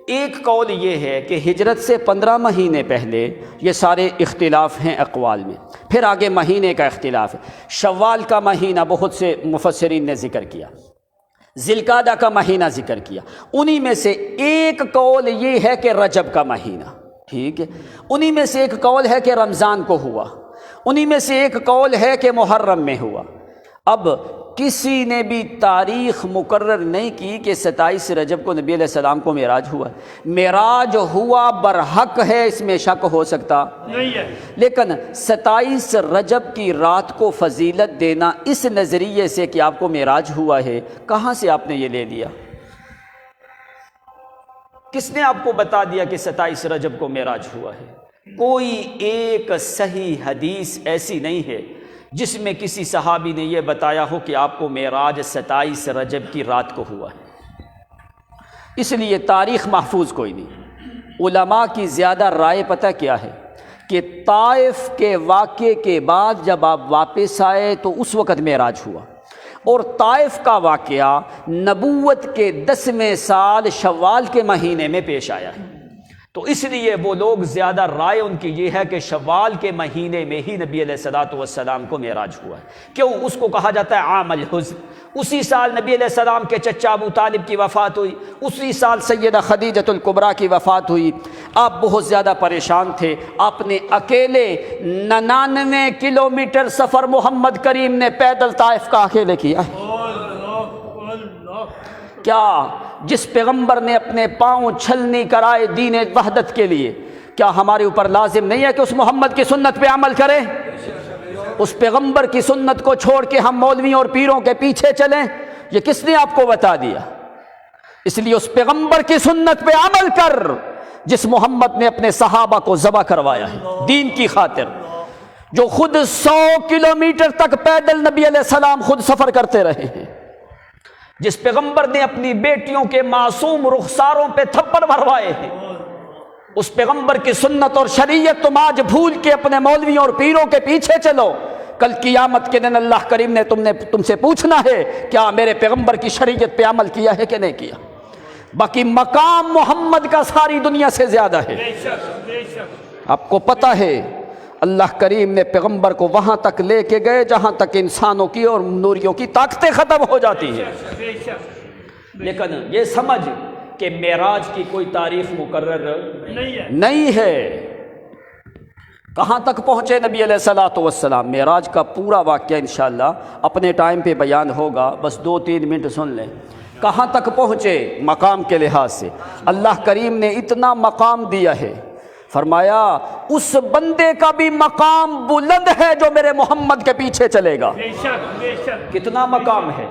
ایک قول یہ ہے کہ ہجرت سے 15 مہینے پہلے۔ یہ سارے اختلاف ہیں اقوال میں۔ پھر آگے مہینے کا اختلاف ہے، شوال کا مہینہ بہت سے مفسرین نے ذکر کیا، ذوالقعدہ کا مہینہ ذکر کیا، انہی میں سے ایک قول یہ ہے کہ رجب کا مہینہ، ٹھیک ہے، انہی میں سے ایک قول ہے کہ رمضان کو ہوا، انہی میں سے ایک قول ہے کہ محرم میں ہوا۔ اب کسی نے بھی تاریخ مقرر نہیں کی کہ 27 رجب کو نبی علیہ السلام کو معراج ہوا ہے۔ معراج ہوا برحق ہے، اس میں شک ہو سکتا نہیں ہے، لیکن 27 رجب کی رات کو فضیلت دینا اس نظریے سے کہ آپ کو معراج ہوا ہے، کہاں سے آپ نے یہ لے لیا؟ کس نے آپ کو بتا دیا کہ 27 رجب کو معراج ہوا ہے؟ کوئی ایک صحیح حدیث ایسی نہیں ہے جس میں کسی صحابی نے یہ بتایا ہو کہ آپ کو معراج 27 رجب کی رات کو ہوا ہے۔ اس لیے تاریخ محفوظ کوئی نہیں۔ علماء کی زیادہ رائے پتہ کیا ہے کہ طائف کے واقعے کے بعد جب آپ واپس آئے تو اس وقت معراج ہوا، اور طائف کا واقعہ نبوت کے 10ویں سال شوال کے مہینے میں پیش آیا ہے۔ تو اس لیے وہ لوگ زیادہ رائے ان کی یہ ہے کہ شوال کے مہینے میں ہی نبی علیہ السلام کو معراج ہوا ہے۔ کیوں؟ اس کو کہا جاتا ہے عام الحزن۔ اسی سال نبی علیہ السلام کے چچا ابو طالب کی وفات ہوئی، اسی سال سیدہ خدیجۃ الکبریٰ کی وفات ہوئی۔ آپ بہت زیادہ پریشان تھے، آپ نے اکیلے 99 کلومیٹر سفر محمد کریم نے پیدل طائف کا اکیلے کیا ہے۔ کیا جس پیغمبر نے اپنے پاؤں چھلنی کرائے دین وحدت کے لیے، کیا ہمارے اوپر لازم نہیں ہے کہ اس محمد کی سنت پہ عمل کریں؟ اس پیغمبر کی سنت کو چھوڑ کے ہم مولویوں اور پیروں کے پیچھے چلیں؟ یہ کس نے آپ کو بتا دیا؟ اس لیے اس پیغمبر کی سنت پہ عمل کر جس محمد نے اپنے صحابہ کو ذبح کروایا ہے دین کی خاطر، جو خود 100 کلومیٹر تک پیدل نبی علیہ السلام خود سفر کرتے رہے ہیں، جس پیغمبر نے اپنی بیٹیوں کے معصوم رخساروں پہ تھپڑ مروائے ہیں، اس پیغمبر کی سنت اور شریعت تم آج بھول کے اپنے مولویوں اور پیروں کے پیچھے چلو۔ کل قیامت کے دن اللہ کریم نے تم سے پوچھنا ہے کیا میرے پیغمبر کی شریعت پہ عمل کیا ہے کہ نہیں کیا؟ باقی مقام محمد کا ساری دنیا سے زیادہ ہے۔ آپ کو پتہ ہے اللہ کریم نے پیغمبر کو وہاں تک لے کے گئے جہاں تک انسانوں کی اور نوریوں کی طاقتیں ختم ہو جاتی ہیں، لیکن یہ سمجھ کہ معراج کی کوئی تاریخ مقرر نہیں ہے۔ کہاں تک پہنچے نبی علیہ السلام؟ معراج کا پورا واقعہ انشاءاللہ اپنے ٹائم پہ بیان ہوگا، بس 2-3 منٹ سن لیں۔ کہاں تک پہنچے مقام کے لحاظ سے؟ اللہ کریم نے اتنا مقام دیا ہے، فرمایا اس بندے کا بھی مقام بلند ہے جو میرے محمد کے پیچھے چلے گا. بے شک بے شک. کتنا مقام ہے؟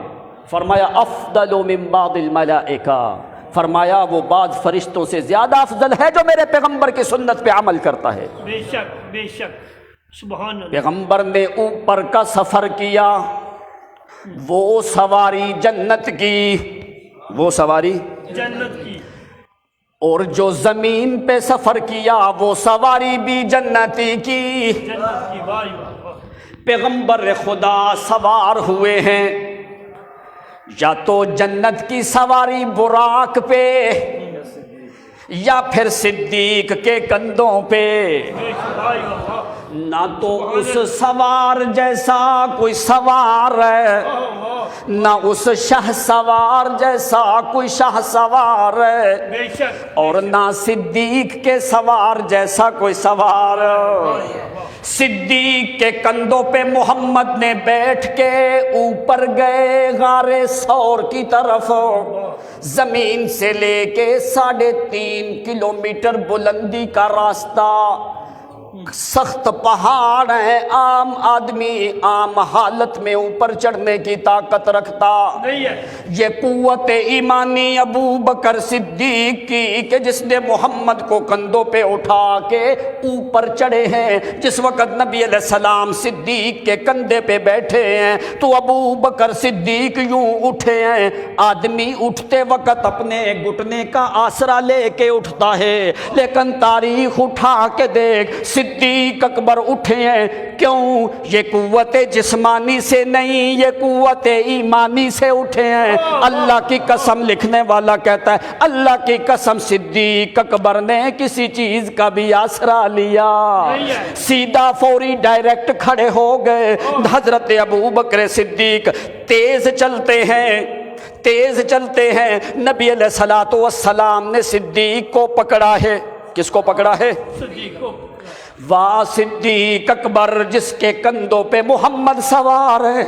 فرمایا افضل من بعض الملائکہ، فرمایا وہ بعض فرشتوں سے زیادہ افضل ہے جو میرے پیغمبر کی سنت پہ عمل کرتا ہے. بے شک بے شک. سبحان اللہ. پیغمبر نے اوپر کا سفر کیا، وہ سواری جنت کی، وہ سواری جنت کی. اور جو زمین پہ سفر کیا وہ سواری بھی جنتی کی. جنت کی. واہ واہ. پیغمبر خدا سوار ہوئے ہیں، یا تو جنت کی سواری براق پہ یا پھر صدیق کے کندھوں پہ. نہ تو اس سوار جیسا کوئی سوار ہے، نہ اس شاہ سوار جیسا کوئی شاہ سوار ہے، بے شک. اور نہ صدیق کے سوار جیسا کوئی سوار. صدیق کے کندھوں پہ محمد نے بیٹھ کے اوپر گئے غار ثور کی طرف. زمین سے لے کے 3.5 کلومیٹر بلندی کا راستہ، سخت پہاڑ ہے، عام آدمی عام حالت میں اوپر چڑھنے کی طاقت رکھتا نہیں ہے. یہ قوت ایمانی ابو بکر صدیق کی کہ جس نے محمد کو کندھوں پہ اٹھا کے اوپر چڑھے ہیں. جس وقت نبی علیہ السلام صدیق کے کندھے پہ بیٹھے ہیں تو ابو بکر صدیق یوں اٹھے ہیں. آدمی اٹھتے وقت اپنے گھٹنے کا آسرا لے کے اٹھتا ہے، لیکن تاریخ اٹھا کے دیکھ صدیق اکبر اٹھے ہیں. کیوں؟ یہ قوت جسمانی سے نہیں، یہ قوت ایمانی سے اٹھے ہیں. اللہ کی قسم، لکھنے والا کہتا ہے اللہ کی قسم صدیق اکبر نے کسی چیز کا بھی آسرا لیا، سیدھا فوری ڈائریکٹ کھڑے ہو گئے. حضرت ابو بکر صدیق تیز چلتے ہیں، تیز چلتے ہیں. نبی علیہ الصلوۃ والسلام نے صدیق کو پکڑا ہے. کس کو پکڑا ہے؟ صدیق کو. واہ صدیق اکبر جس کے کندھوں پہ محمد سوار ہے.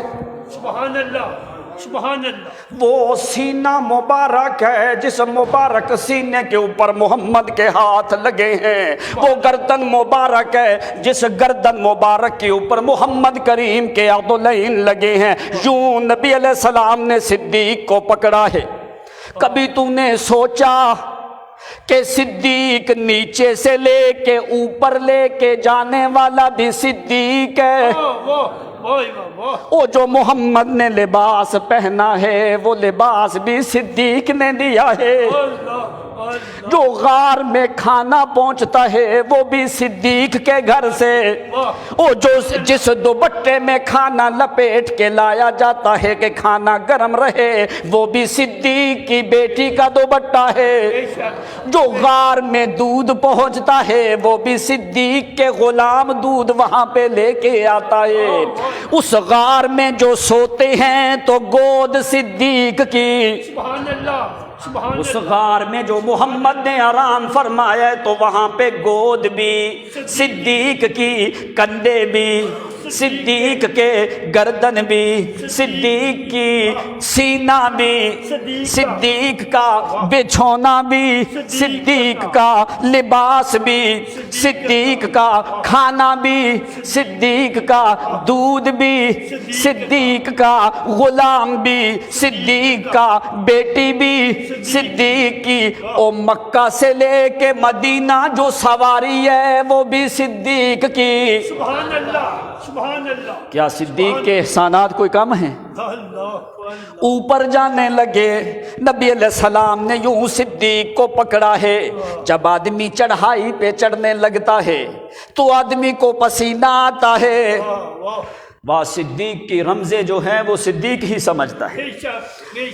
سبحان اللہ سبحان اللہ. وہ سینہ مبارک ہے جس مبارک سینے کے اوپر محمد کے ہاتھ لگے ہیں. وہ گردن مبارک ہے جس گردن مبارک کے اوپر محمد کریم کے عضلین لگے ہیں. یوں نبی علیہ السلام نے صدیق کو پکڑا ہے. کبھی تو نے سوچا کہ صدیق نیچے سے لے کے اوپر لے کے جانے والا بھی صدیق ہے؟ وہ جو محمد نے لباس پہنا ہے وہ لباس بھی صدیق نے دیا ہے. جو غار میں کھانا پہنچتا ہے وہ بھی صدیق کے گھر سے. وہ جو جس دوپٹے میں کھانا لپیٹ کے لایا جاتا ہے کہ کھانا گرم رہے وہ بھی صدیق کی بیٹی کا دوپٹہ ہے. جو غار میں دودھ پہنچتا ہے وہ بھی صدیق کے غلام دودھ وہاں پہ لے کے آتا ہے. اس غار میں جو سوتے ہیں تو گود صدیق کی. سبحان اللہ. اس غار میں جو محمد نے آرام فرمایا ہے تو وہاں پہ گود بھی صدیق کی، کندھے بھی صدیق کے، گردن بھی صدیق کی، سینہ بھی صدیق کا، بچھونا بھی صدیق کا، لباس بھی صدیق کا، کھانا بھی صدیق کا، دودھ بھی صدیق کا، غلام بھی صدیق کا، بیٹی بھی صدیق کی. او مکہ سے لے کے مدینہ جو سواری ہے وہ بھی صدیق کی. سبحان اللہ سبحان اللہ. کیا صدیق کے احسانات کوئی کم ہیں؟ اوپر جانے لگے. نبی علیہ السلام نے یوں صدیق کو پکڑا ہے. جب آدمی چڑھائی پہ چڑھنے لگتا ہے تو آدمی کو پسینہ آتا ہے. وہ صدیق کی رمزیں جو ہیں وہ صدیق ہی سمجھتا ہے.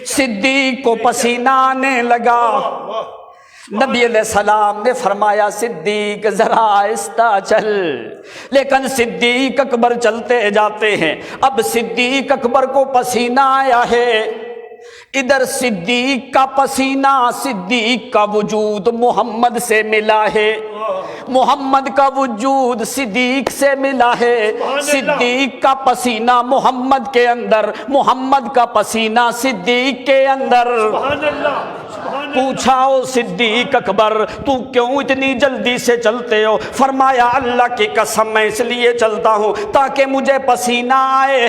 صدیق کو پسینہ آنے لگا. نبی علیہ السلام نے فرمایا صدیق ذرا آہستہ چل، لیکن صدیق اکبر چلتے جاتے ہیں. اب صدیق اکبر کو پسینہ آیا ہے. ادھر صدیق کا پسینہ، صدیق کا وجود محمد سے ملا ہے، محمد کا وجود صدیق سے ملا ہے. صدیق کا پسینہ محمد کے اندر، محمد کا پسینہ صدیق کے اندر. سبحان اللہ سبحان پوچھا او صدیق اکبر تو کیوں اتنی جلدی سے چلتے ہو؟ فرمایا اللہ کی قسم میں اس لیے چلتا ہوں تاکہ مجھے پسینہ آئے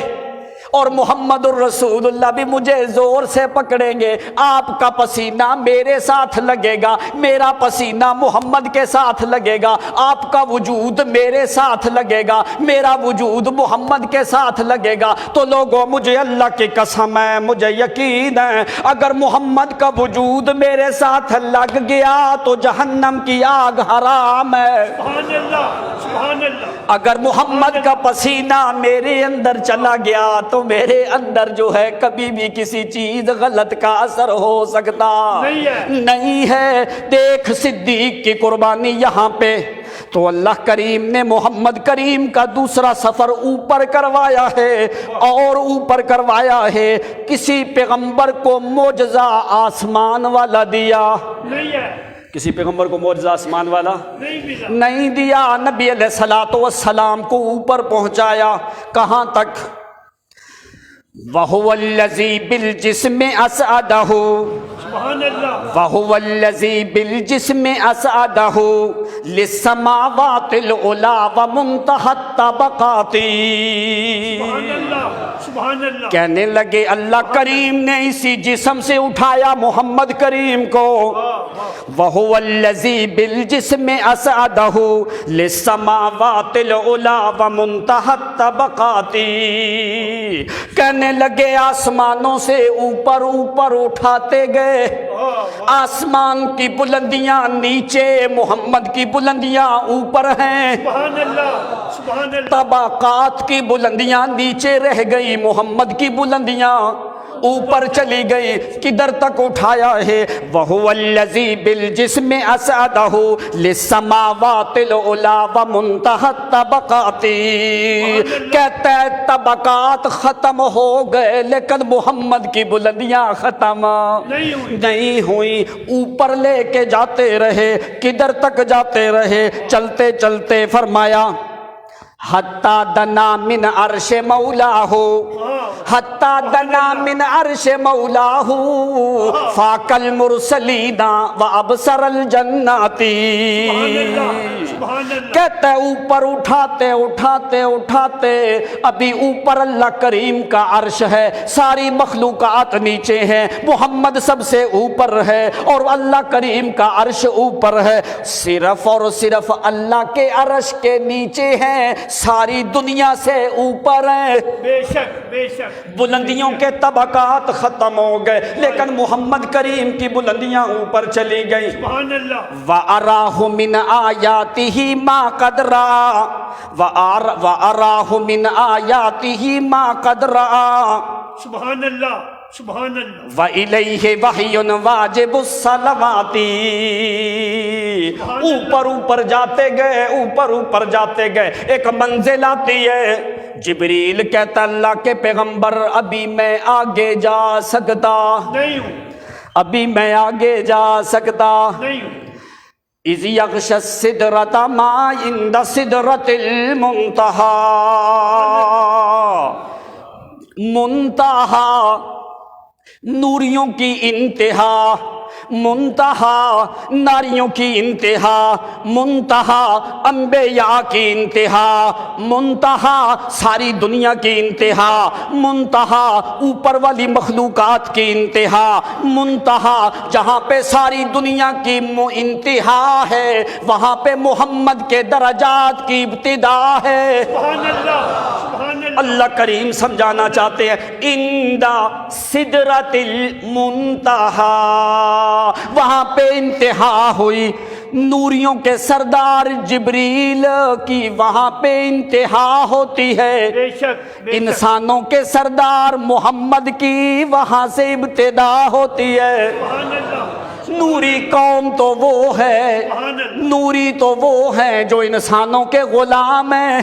اور محمد الرسول اللہ بھی مجھے زور سے پکڑیں گے، آپ کا پسینہ میرے ساتھ لگے گا، میرا پسینہ محمد کے ساتھ لگے گا، آپ کا وجود میرے ساتھ لگے گا، میرا وجود محمد کے ساتھ لگے گا۔ تو لوگوں مجھے اللہ کی قسم ہے، مجھے یقین ہے اگر محمد کا وجود میرے ساتھ لگ گیا تو جہنم کی آگ حرام ہے۔ سبحان اللہ، سبحان اللہ۔ اگر محمد کا پسینہ میرے اندر چلا گیا تو میرے اندر جو ہے کبھی بھی کسی چیز غلط کا اثر ہو سکتا نہیں ہے۔ دیکھ صدیق کی قربانی یہاں پہ تو اللہ کریم نے محمد کریم کا دوسرا سفر اوپر کروایا ہے، اور اوپر کروایا ہے کسی پیغمبر کو معجزہ آسمان والا دیا نہیں ہے، کسی پیغمبر کو معجزہ آسمان والا نہیں ملا، نہیں دیا۔ نبی علیہ الصلوۃ والسلام کو اوپر پہنچایا کہاں تک؟ وَهُوَ الَّذِي بِالْجِسْمِ أَسْعَدَهُ سبحان اللہ، وَهُوَ الَّذِي بِالْجِسْمِ أَسْعَدَهُ لِلسَّمَاوَاتِ الْعُلَى وَمُنْتَهَى الطَّبَقَاتِ۔ سبحان اللہ، سبحان اللہ۔ کہنے لگے اللہ کریم نے اسی جسم سے اٹھایا محمد کریم کو۔ وَهُوَ الَّذِي بِالْجِسْمِ أَسْعَدَهُ لِلسَّمَاوَاتِ الْعُلَى وَمُنْتَهَى الطَّبَقَاتِ۔ کہنے لگے آسمانوں سے اوپر اوپر اٹھاتے گئے، آسمان کی بلندیاں نیچے، محمد کی بلندیاں اوپر ہیں، سبحان اللہ، سبحان اللہ۔ طبقات کی بلندیاں نیچے رہ گئی، محمد کی بلندیاں اوپر چلی گئی۔ کدھر تک اٹھایا ہے؟ وَهُوَ الَّذِي بِالْجِسْمِ أَسْعَدَهُ لِلسَّمَاوَاتِ الْعُلَى وَمُنْتَهَى الطَّبَقَاتِ۔ کہتا ہے طبقات ختم ہو گئے لیکن محمد کی بلندیاں ختم نہیں ہوئی، اوپر لے کے جاتے رہے۔ کدھر تک جاتے رہے؟ چلتے چلتے فرمایا حتی دنا من عرش مولاہ، حتی دنا من عرش مولاہ فاق المرسلین وابصر الجنات۔ کہتے اوپر اٹھاتے اٹھاتے اٹھاتے ابھی اوپر اللہ کریم کا عرش ہے، ساری مخلوقات نیچے ہیں، محمد سب سے اوپر ہے اور اللہ کریم کا عرش اوپر ہے۔ صرف اور صرف اللہ کے عرش کے نیچے ہیں، ساری دنیا سے اوپر ہیں۔ بے شک، بے شک۔ بلندیوں کے طبقات ختم ہو گئے لیکن محمد کریم کی بلندیاں اوپر چلی گئی۔ سبحان اللہ۔ وَأَرَاهُ مِنْ آيَاتِهِ مَا قَدْ رَأَىٰ وَأَرَاهُ مِنْ آيَاتِهِ مَا قَدْ رَأَىٰ۔ سبحان اللہ، سبحان اللہ۔ وَإِلَيْهِ وَحْيٌ وَاجِبُ الصَّلَوَاتِ۔ اوپر اوپر جاتے گئے، اوپر اوپر جاتے گئے، ایک منزل آتی ہے، جبریل کہتا اللہ کے پیغمبر ابھی میں آگے جا سکتا نہیں ہوں، ابھی میں آگے جا سکتا۔ نہیں ہوں۔ اِذْ یغشی السِّدْرَةَ مَا عِندَ سِدْرَةِ الْمُنتَہیٰ۔ منتہا نوریوں کی انتہا، منتہا ناریوں کی انتہا، منتہا انبیاء کی انتہا، منتہا ساری دنیا کی انتہا، منتہا اوپر والی مخلوقات کی انتہا، منتہا جہاں پہ ساری دنیا کی انتہا ہے وہاں پہ محمد کے درجات کی ابتدا ہے۔ سبحان اللہ، سبحان اللہ۔ اللہ کریم سمجھانا چاہتے ہیں اندہ سدرۃ المنتہا، وہاں پہ انتہا ہوئی۔ نوریوں کے سردار جبریل کی وہاں پہ انتہا ہوتی ہے، بے شک، بے شک۔ انسانوں کے سردار محمد کی وہاں سے ابتدا ہوتی ہے۔ سبحان اللہ۔ نوری قوم تو وہ ہے، سبحان اللہ۔ نوری تو وہ ہیں جو انسانوں کے غلام ہیں،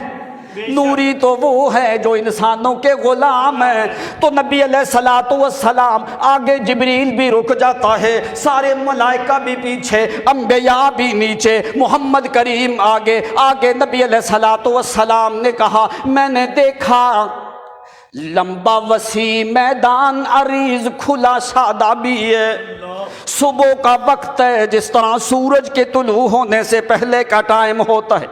نوری تو وہ ہے جو انسانوں کے غلام ہیں۔ تو نبی علیہ الصلوۃ والسلام آگے، جبریل بھی رک جاتا ہے، سارے ملائکہ بھی پیچھے، انبیاء بھی نیچے، محمد کریم آگے آگے۔ نبی علیہ الصلوۃ والسلام نے کہا میں نے دیکھا لمبا وسیع میدان، عریض کھلا شادابی ہے، صبح کا وقت ہے جس طرح سورج کے طلوع ہونے سے پہلے کا ٹائم ہوتا ہے۔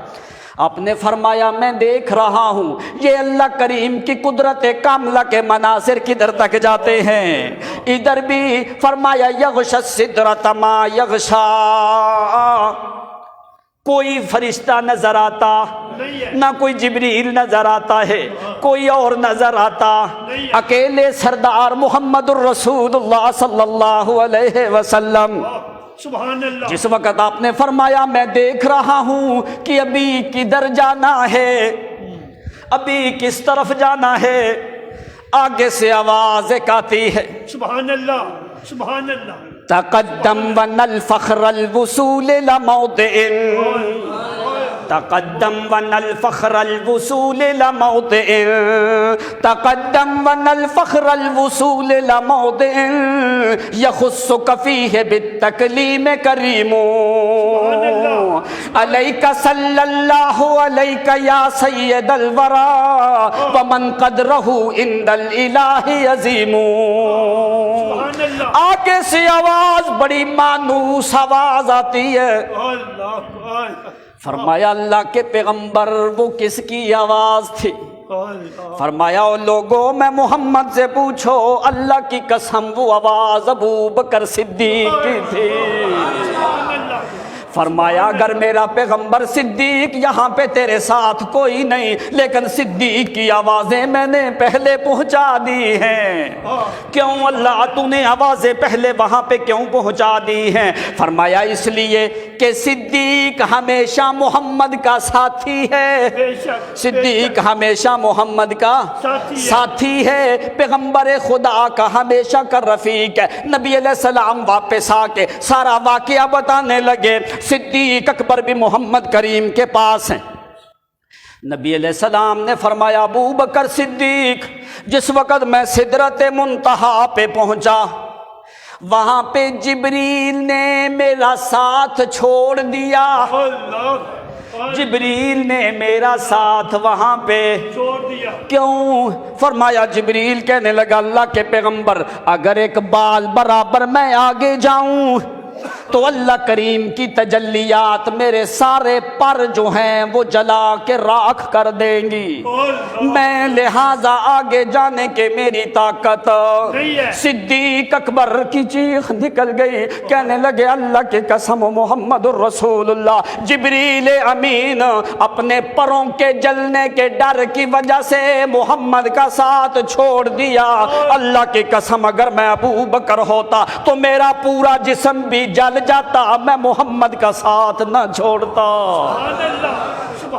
آپ نے فرمایا میں دیکھ رہا ہوں یہ اللہ کریم کی قدرت کاملہ کے مناظر کدھر تک جاتے ہیں۔ ادھر بھی فرمایا یغشی السدرۃ ما یغشی، کوئی فرشتہ نظر آتا نہ کوئی جبریل نظر آتا ہے، کوئی اور نظر آتا، اکیلے سردار محمد الرسول اللہ صلی اللہ علیہ وسلم۔ سبحان اللہ۔ جس وقت آپ نے فرمایا میں دیکھ رہا ہوں کہ ابھی کدھر جانا ہے، ابھی کس طرف جانا ہے، آگے سے آواز ایک آتی ہے، سبحان اللہ سبحان اللہ۔ تقدم ون الفخر الوصول لموضع، تقدم ون الفخر الوصول لموضع، تقدم ون الفخر الوصول لموضع يخصك فيه بالتكليم كريم، عليك صلى الله عليك يا سيد الورى ومن قدره عند الإله يزيم۔ آگے سے آواز بڑی مانوس آواز آتی ہے۔ فرمایا اللہ کے پیغمبر وہ کس کی آواز تھی؟ فرمایا او لوگوں میں محمد سے پوچھو، اللہ کی قسم وہ آواز ابو بکر صدیق کی تھی۔ فرمایا اگر میرا پیغمبر صدیق یہاں پہ تیرے ساتھ کوئی نہیں، لیکن صدیق کی آوازیں میں نے پہلے پہنچا دی ہیں۔ کیوں اللہ تو نے آوازیں پہلے وہاں پہ کیوں پہنچا دی ہیں؟ فرمایا اس لیے کہ صدیق ہمیشہ محمد کا ساتھی ہے، صدیق ہمیشہ محمد کا ساتھی ہے، پیغمبر خدا کا ہمیشہ کا رفیق ہے۔ نبی علیہ السلام واپس آ کے سارا واقعہ بتانے لگے، صدیق اکبر بھی محمد کریم کے پاس ہیں۔ نبی علیہ السلام نے فرمایا ابو بکر صدیق جس وقت میں سدرت منتہا پہ پہنچا وہاں پہ جبریل نے میرا ساتھ چھوڑ دیا، جبریل نے میرا ساتھ وہاں پہ چھوڑ دیا۔ کیوں؟ فرمایا جبریل کہنے لگا اللہ کے پیغمبر اگر ایک بال برابر میں آگے جاؤں تو اللہ کریم کی تجلیات میرے سارے پر جو ہیں وہ جلا کے راکھ کر دیں گی، میں لہٰذا آگے جانے کے میری طاقت۔ صدیق اکبر کی چیخ نکل گئی، کہنے لگے اللہ کی قسم محمد الرسول اللہ، جبریل امین اپنے پروں کے جلنے کے ڈر کی وجہ سے محمد کا ساتھ چھوڑ دیا۔ اللہ کی قسم اگر میں ابو بکر ہوتا تو میرا پورا جسم بھی جل جاتا، میں محمد کا ساتھ نہ چھوڑتا۔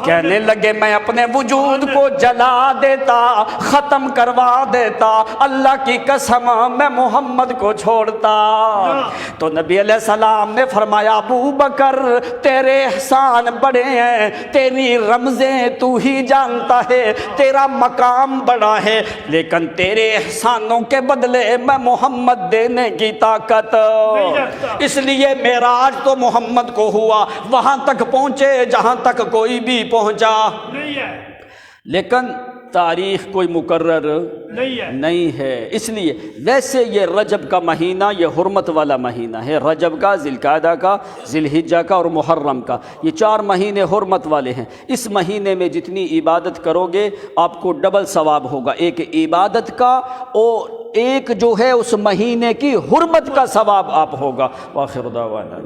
کہنے لگے میں اپنے وجود کو جلا دیتا، ختم کروا دیتا، اللہ کی قسم میں محمد کو چھوڑتا۔ تو نبی علیہ السلام نے فرمایا ابو بکر تیرے احسان بڑے ہیں، تیری رمزیں تو ہی جانتا ہے، تیرا مقام بڑا ہے، لیکن تیرے احسانوں کے بدلے میں محمد دینے کی طاقت، اس لیے معراج تو محمد کو ہوا، وہاں تک پہنچے جہاں تک کوئی بھی پہنچا لیکن تاریخ کوئی مقرر نہیں ہے۔ اس لیے ویسے یہ رجب کا مہینہ یہ حرمت والا مہینہ ہے، رجب کا، ذی القعدہ کا، ذی الحجہ کا اور محرم کا، یہ 4 مہینے حرمت والے ہیں۔ اس مہینے میں جتنی عبادت کرو گے آپ کو ڈبل ثواب ہوگا، ایک عبادت کا اور ایک جو ہے اس مہینے کی حرمت کا ثواب آپ ہوگا۔ وآخر دعوانا